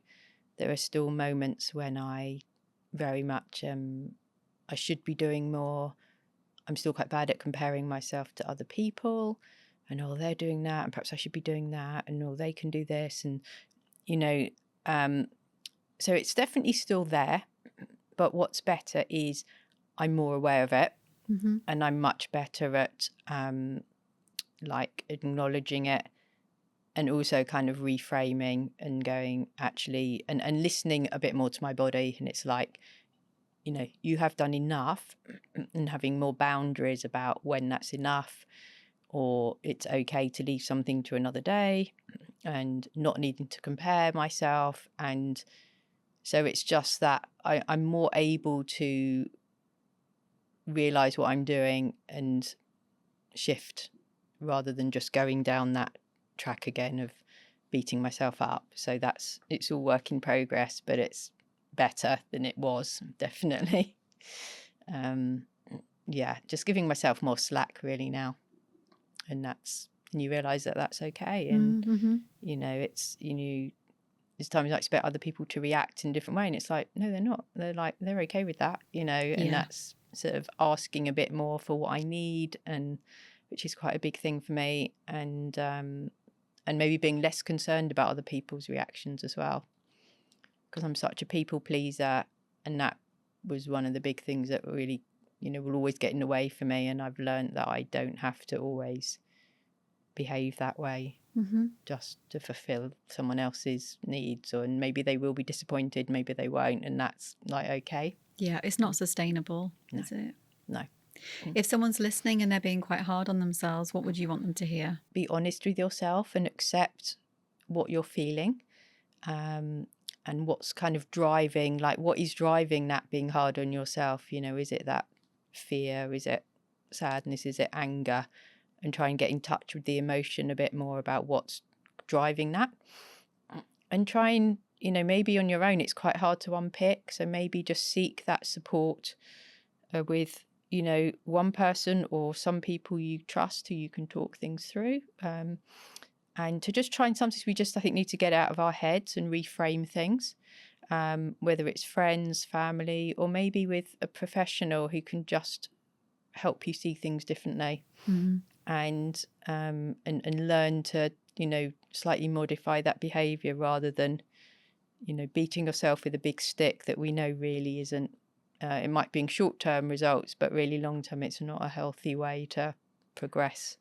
there are still moments when I very much I should be doing more. I'm still quite bad at comparing myself to other people, and oh, they're doing that, and perhaps I should be doing that, and oh, they can do this, and you know, so it's definitely still there. But what's better is I'm more aware of it, and I'm much better at like acknowledging it, and also kind of reframing and going actually and listening a bit more to my body. And it's like, you know, you have done enough, and having more boundaries about when that's enough, or it's okay to leave something to another day, and not needing to compare myself. And so it's just that I'm more able to realize what I'm doing and shift rather than just going down that track again of beating myself up. So it's all work in progress, but it's better than it was, definitely. Yeah, just giving myself more slack really now. And you realise that that's okay. And, Mm-hmm. there's times I expect other people to react in a different way. And it's like, no, they're not. They're okay with that, and that's sort of asking a bit more for what I need, and which is quite a big thing for me. And maybe being less concerned about other people's reactions as well. Because I'm such a people pleaser. And that was one of the big things that really, will always get in the way for me. And I've learned that I don't have to always behave that way just to fulfill someone else's needs, and maybe they will be disappointed, maybe they won't, and that's okay. Yeah, it's not sustainable, is it? No. If someone's listening and they're being quite hard on themselves, what would you want them to hear? Be honest with yourself and accept what you're feeling, and what's kind of driving, what is driving that being hard on yourself. Is it that fear, is it sadness, is it anger? And try and get in touch with the emotion a bit more about what's driving that. And try and, maybe on your own, it's quite hard to unpick. So maybe just seek that support with, one person or some people you trust who you can talk things through. And to just try and sometimes we just, I think, need to get out of our heads and reframe things, whether it's friends, family, or maybe with a professional who can just help you see things differently. And learn to, slightly modify that behaviour rather than, beating yourself with a big stick that we know really isn't, it might be in short-term results, but really long-term, it's not a healthy way to progress.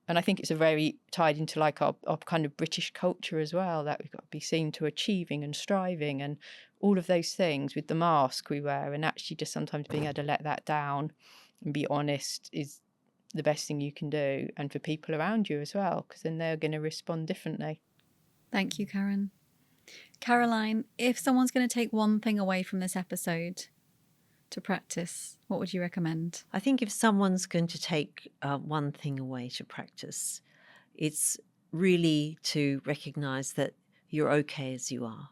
And I think it's a very tied into our kind of British culture as well, that we've got to be seen to achieving and striving and all of those things with the mask we wear, and actually just sometimes being able to let that down and be honest is the best thing you can do, and for people around you as well, because then they're going to respond differently. Thank you, Karen. Caroline, if someone's going to take one thing away from this episode to practice, what would you recommend? I think if someone's going to take one thing away to practice, it's really to recognise that you're okay as you are.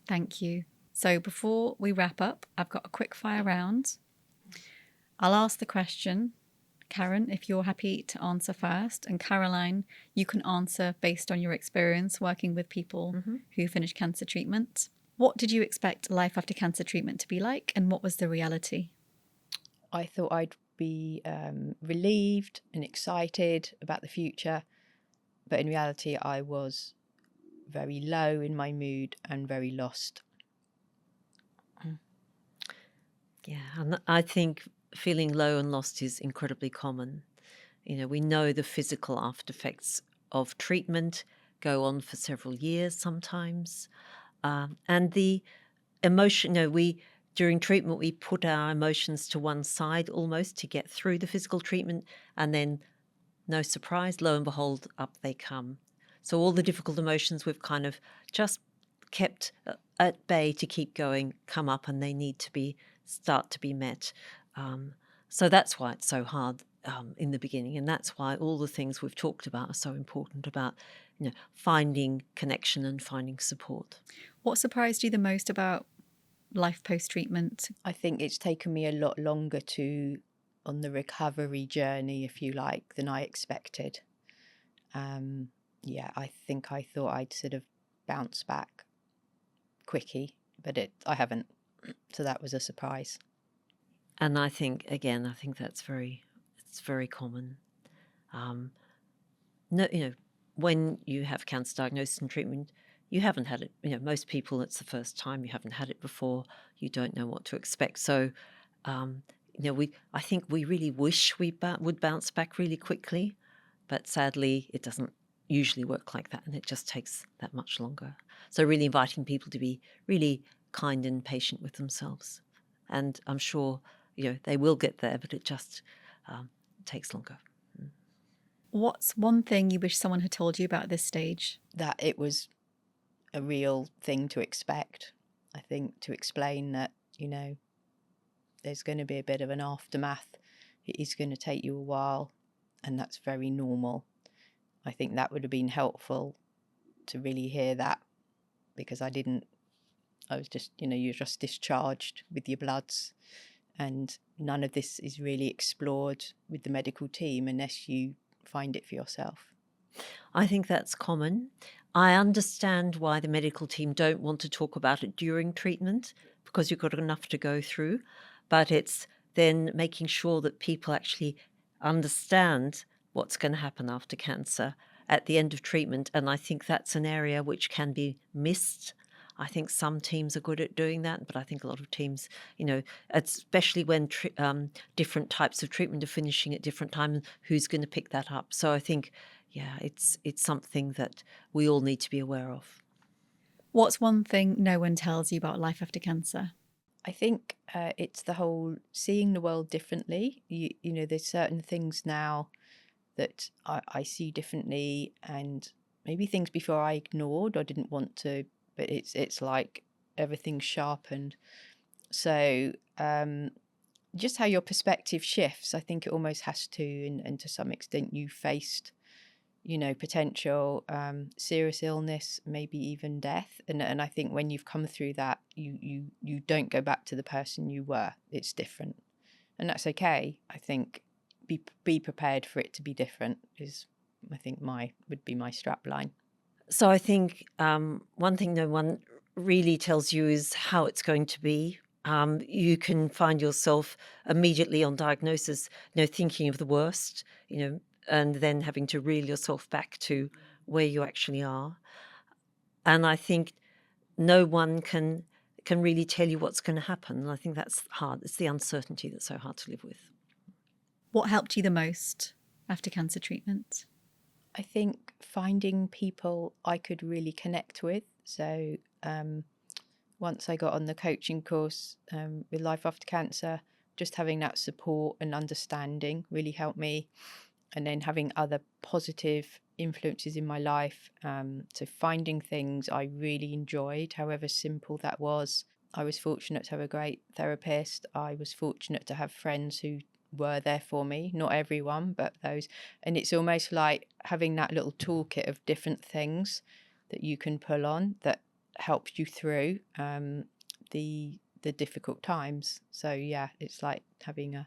Thank you. So before we wrap up, I've got a quick fire round. I'll ask the question. Karen, if you're happy to answer first, and Caroline, you can answer based on your experience working with people who finish cancer treatment. What did you expect life after cancer treatment to be like, and what was the reality? I thought I'd be relieved and excited about the future, but in reality I was very low in my mood and very lost. Yeah, and I think feeling low and lost is incredibly common. We know the physical after effects of treatment go on for several years sometimes. And the emotion, during treatment, we put our emotions to one side almost to get through the physical treatment. And then, no surprise, lo and behold, up they come. So all the difficult emotions we've kind of just kept at bay to keep going come up, and they need to start to be met. So that's why it's so hard in the beginning, and that's why all the things we've talked about are so important about finding connection and finding support. What surprised you the most about life post-treatment? I think it's taken me a lot longer on the recovery journey, if you like, than I expected. I think I thought I'd sort of bounce back quickie, but I haven't. So that was a surprise. And I think that's very common. When you have cancer diagnosis and treatment, you haven't had it. Most people, it's the first time. You haven't had it before. You don't know what to expect. So, I think we really wish we would bounce back really quickly, but sadly, it doesn't usually work like that, and it just takes that much longer. So, really inviting people to be really kind and patient with themselves, and I'm sure they will get there, but it just takes longer. What's one thing you wish someone had told you about this stage? That it was a real thing to expect. I think to explain that, there's going to be a bit of an aftermath. It is going to take you a while, and that's very normal. I think that would have been helpful to really hear that, because I was just, you're just discharged with your bloods, and none of this is really explored with the medical team unless you find it for yourself. I think that's common. I understand why the medical team don't want to talk about it during treatment, because you've got enough to go through, but it's then making sure that people actually understand what's going to happen after cancer at the end of treatment. And I think that's an area which can be missed. I think some teams are good at doing that, but I think a lot of teams, especially when different types of treatment are finishing at different times, who's going to pick that up? So I think, yeah, it's something that we all need to be aware of. What's one thing no one tells you about life after cancer? I think it's the whole seeing the world differently. There's certain things now that I see differently, and maybe things before I ignored or didn't want to, but it's like everything's sharpened. So just how your perspective shifts, I think it almost has to, and to some extent you faced, potential serious illness, maybe even death. And I think when you've come through that, you don't go back to the person you were. It's different. And that's okay. I think be prepared for it to be different is, I think, would be my strap line. So I think one thing no one really tells you is how it's going to be. You can find yourself immediately on diagnosis, thinking of the worst, and then having to reel yourself back to where you actually are. And I think no one can really tell you what's going to happen. And I think that's hard. It's the uncertainty that's so hard to live with. What helped you the most after cancer treatment? I think finding people I could really connect with. So once I got on the coaching course with Life After Cancer, just having that support and understanding really helped me. And then having other positive influences in my life. So finding things I really enjoyed, however simple that was. I was fortunate to have a great therapist. I was fortunate to have friends who were there for me. Not everyone, but those. And it's almost like having that little toolkit of different things that you can pull on that helps you through the difficult times. So yeah, it's like having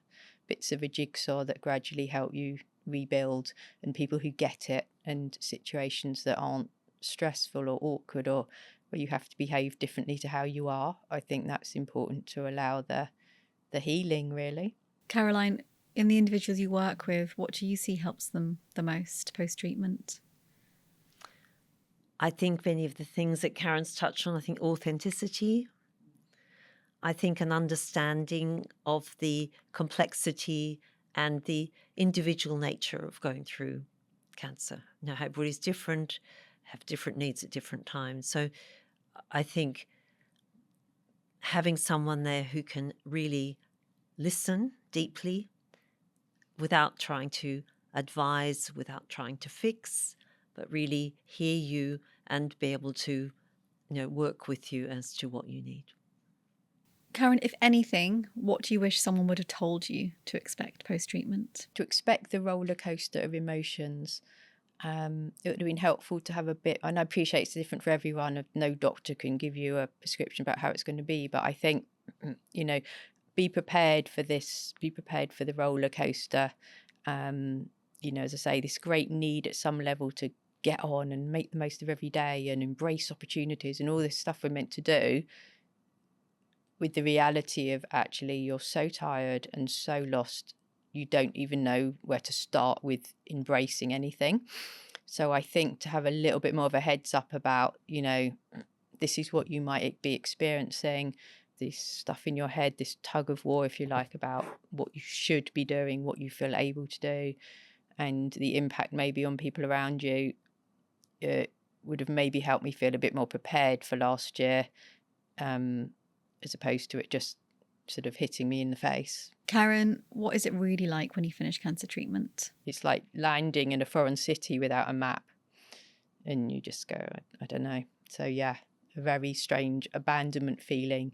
bits of a jigsaw that gradually help you rebuild, and people who get it, and situations that aren't stressful or awkward or where you have to behave differently to how you are. I think that's important to allow the healing, really. Caroline, in the individuals you work with, what do you see helps them the most post-treatment? I think many of the things that Karen's touched on, I think authenticity. I think an understanding of the complexity and the individual nature of going through cancer. Everybody's different, have different needs at different times. So I think having someone there who can really listen deeply without trying to advise, without trying to fix, but really hear you and be able to, work with you as to what you need. Karen, if anything, what do you wish someone would have told you to expect post-treatment? To expect the roller coaster of emotions. It would have been helpful to have a bit, and I appreciate it's different for everyone. No doctor can give you a prescription about how it's going to be, but I think, be prepared for this, be prepared for the roller coaster. As I say, this great need at some level to get on and make the most of every day and embrace opportunities and all this stuff we're meant to do, with the reality of actually you're so tired and so lost, you don't even know where to start with embracing anything. So I think to have a little bit more of a heads up about, this is what you might be experiencing, this stuff in your head, this tug of war, if you like, about what you should be doing, what you feel able to do, and the impact maybe on people around you, would have maybe helped me feel a bit more prepared for last year, as opposed to it just sort of hitting me in the face. Karen, what is it really like when you finish cancer treatment? It's like landing in a foreign city without a map, and you just go, I don't know. So yeah, a very strange abandonment feeling,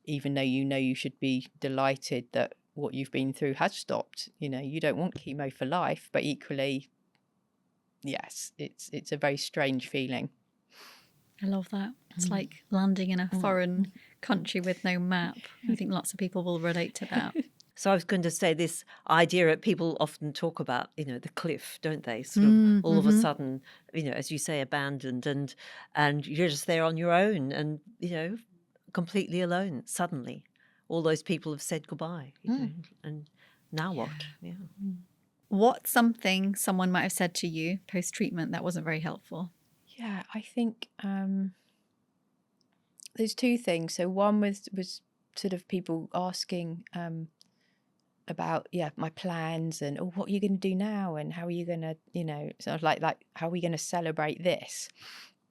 even though you should be delighted that what you've been through has stopped. You don't want chemo for life, but equally, yes, it's a very strange feeling. I love that. It's like landing in a foreign country with no map. I think lots of people will relate to that. So I was going to say this idea that people often talk about, the cliff, don't they? Sort of all of a sudden, as you say, abandoned, and you're just there on your own, and completely alone. Suddenly, all those people have said goodbye, and now what? Yeah. What's something someone might have said to you post-treatment that wasn't very helpful? Yeah, I think there's two things. So one was sort of people asking about my plans and what are you going to do now and how are you going to sort of like how are we going to celebrate this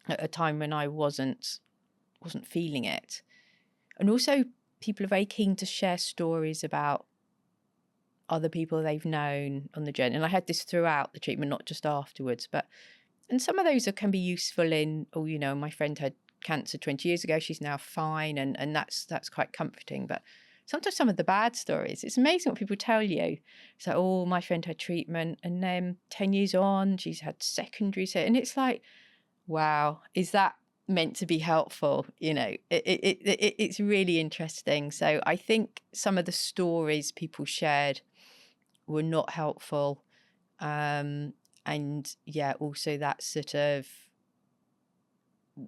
at a time when I wasn't feeling it. And also people are very keen to share stories about other people they've known on the journey, and I had this throughout the treatment, not just afterwards, and some of those can be useful in my friend had cancer 20 years ago, she's now fine, and that's quite comforting. But sometimes some of the bad stories, it's amazing what people tell you. It's like, oh, my friend had treatment and then 10 years on she's had secondary, and it's like, wow, is that meant to be helpful? It's really interesting. So I think some of the stories people shared were not helpful, and also that sort of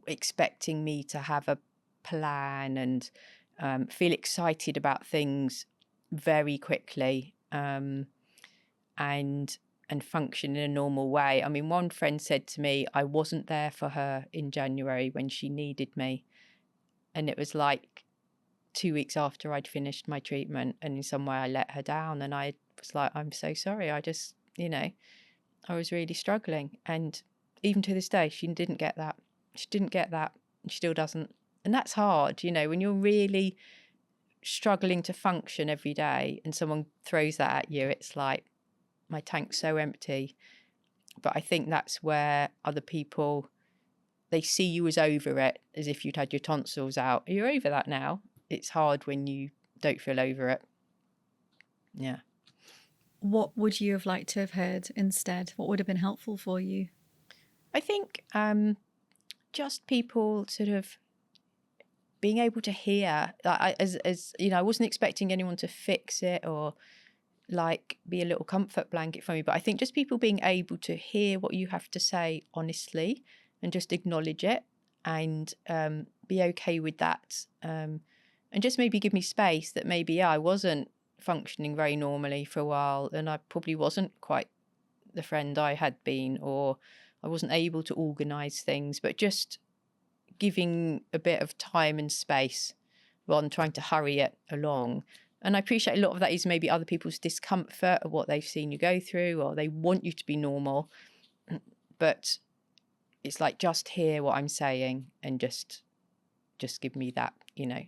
expecting me to have a plan and feel excited about things very quickly, and function in a normal way. I mean, one friend said to me, I wasn't there for her in January when she needed me, and it was like 2 weeks after I'd finished my treatment, and in some way I let her down, and I was like, I'm so sorry, I just I was really struggling. And even to this day, she didn't get that. She didn't get that. And she still doesn't. And that's hard, when you're really struggling to function every day and someone throws that at you, it's like, my tank's so empty. But I think that's where other people, they see you as over it, as if you'd had your tonsils out. You're over that now. It's hard when you don't feel over it. Yeah. What would you have liked to have heard instead? What would have been helpful for you? I think just people sort of being able to hear, as I wasn't expecting anyone to fix it or like be a little comfort blanket for me, but I think just people being able to hear what you have to say honestly and just acknowledge it, and be okay with that, and just maybe give me space that maybe I wasn't functioning very normally for a while, and I probably wasn't quite the friend I had been, or I wasn't able to organise things, but just giving a bit of time and space rather than trying to hurry it along. And I appreciate a lot of that is maybe other people's discomfort of what they've seen you go through, or they want you to be normal. But it's like, just hear what I'm saying and just give me that,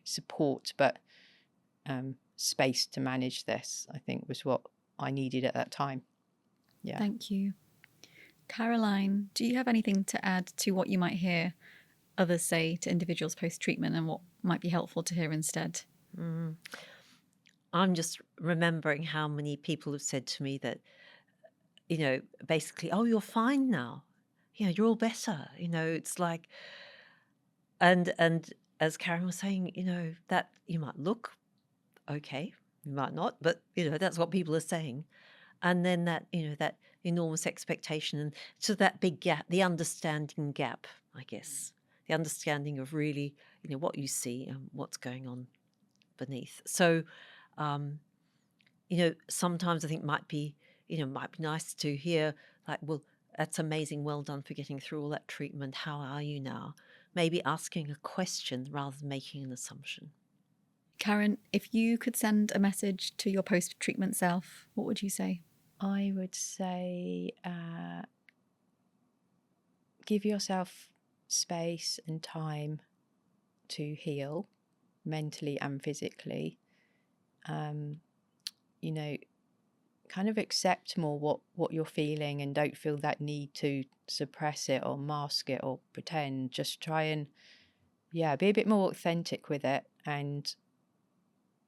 support, but space to manage this, I think was what I needed at that time. Yeah. Thank you. Caroline, do you have anything to add to what you might hear others say to individuals post-treatment and what might be helpful to hear instead? I'm just remembering how many people have said to me that, basically, oh, you're fine now. You're all better. It's like, and as Karen was saying, that you might look okay, you might not, but that's what people are saying. And then that, that enormous expectation, and so that big gap, the understanding gap, I guess, the understanding of really, what you see and what's going on beneath. So, sometimes I think might be nice to hear, like, well, that's amazing, well done for getting through all that treatment. How are you now? Maybe asking a question rather than making an assumption. Karen, if you could send a message to your post-treatment self, what would you say? I would say give yourself space and time to heal mentally and physically. Kind of accept more what you're feeling, and don't feel that need to suppress it or mask it or pretend. Just try and be a bit more authentic with it, and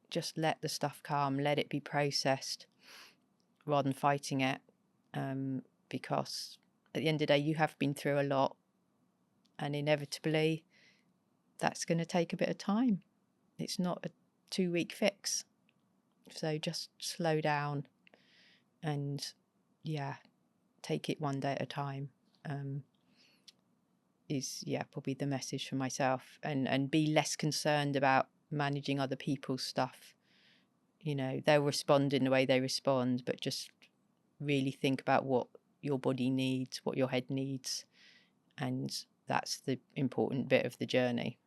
just let the stuff come, let it be processed rather than fighting it, because at the end of the day you have been through a lot, And inevitably, that's going to take a bit of time. It's not a 2-week fix. So just slow down and, take it one day at a time. Is probably the message for myself, and be less concerned about managing other people's stuff. They'll respond in the way they respond, but just really think about what your body needs, what your head needs, and that's the important bit of the journey.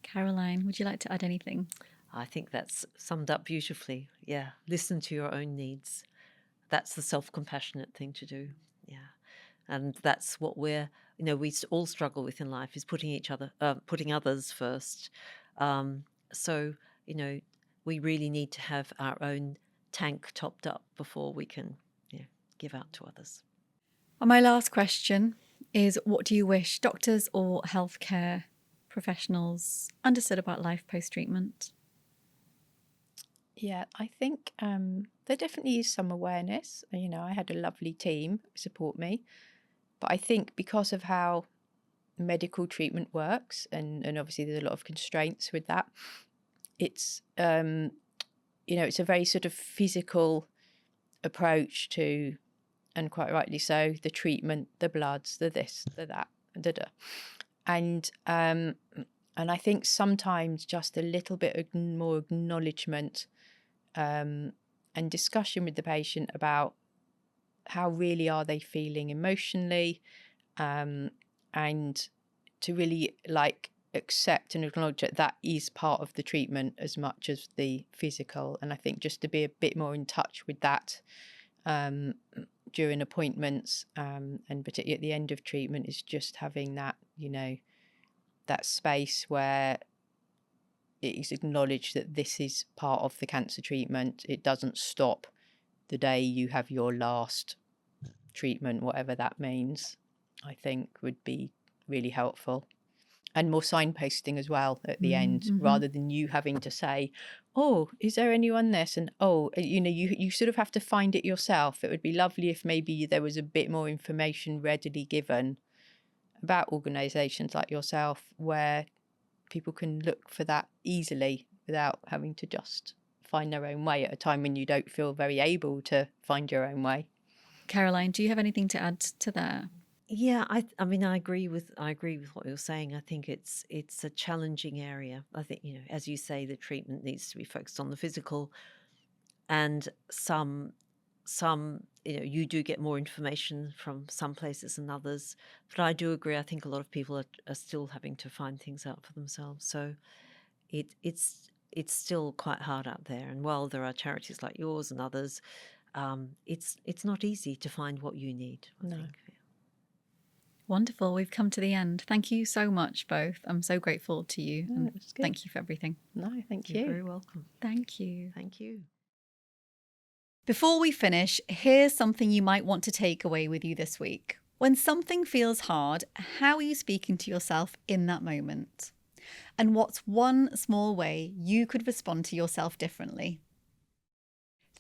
Caroline, would you like to add anything? I think that's summed up beautifully. Yeah, listen to your own needs. That's the self-compassionate thing to do. Yeah, and that's what we all struggle with in life, is putting others first. So we really need to have our own tank topped up before we can give out to others. And my last question is, what do you wish doctors or healthcare professionals understood about life post-treatment? Yeah, I think there definitely is some awareness. I had a lovely team support me, but I think because of how medical treatment works, and obviously there's a lot of constraints with that, it's it's a very sort of physical approach to, and quite rightly so, the treatment, the bloods, the this, the that, and I think sometimes just a little bit more acknowledgement and discussion with the patient about how really are they feeling emotionally, and to really accept and acknowledge that is part of the treatment as much as the physical. And I think just to be a bit more in touch with that during appointments, and particularly at the end of treatment, is just having that that space where it is acknowledged that this is part of the cancer treatment. It doesn't stop the day you have your last treatment, whatever that means. I think would be really helpful. And more signposting as well at the end, rather than you having to say, oh, is there anyone this? And you sort of have to find it yourself. It would be lovely if maybe there was a bit more information readily given about organisations like yourself, where people can look for that easily without having to just find their own way at a time when you don't feel very able to find your own way. Caroline, do you have anything to add to that? Yeah, I mean, I agree with what you're saying. I think it's a challenging area. I think, as you say, the treatment needs to be focused on the physical, and some you do get more information from some places than others. But I do agree. I think a lot of people are still having to find things out for themselves. So it's still quite hard out there. And while there are charities like yours and others, it's not easy to find what you need, I think. Yeah. Wonderful. We've come to the end. Thank you so much, both. I'm so grateful to you. No, it was good. Thank you for everything. No, thank you. You're very welcome. Thank you. Thank you. Before we finish, here's something you might want to take away with you this week. When something feels hard, how are you speaking to yourself in that moment? And what's one small way you could respond to yourself differently?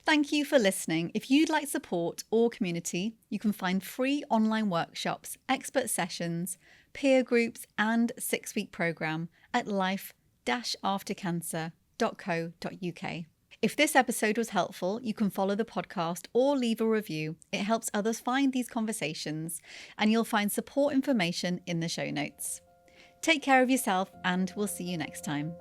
Thank you for listening. If you'd like support or community, you can find free online workshops, expert sessions, peer groups, and 6-week program at life-aftercancer.co.uk. If this episode was helpful, you can follow the podcast or leave a review. It helps others find these conversations, and you'll find support information in the show notes. Take care of yourself, and we'll see you next time.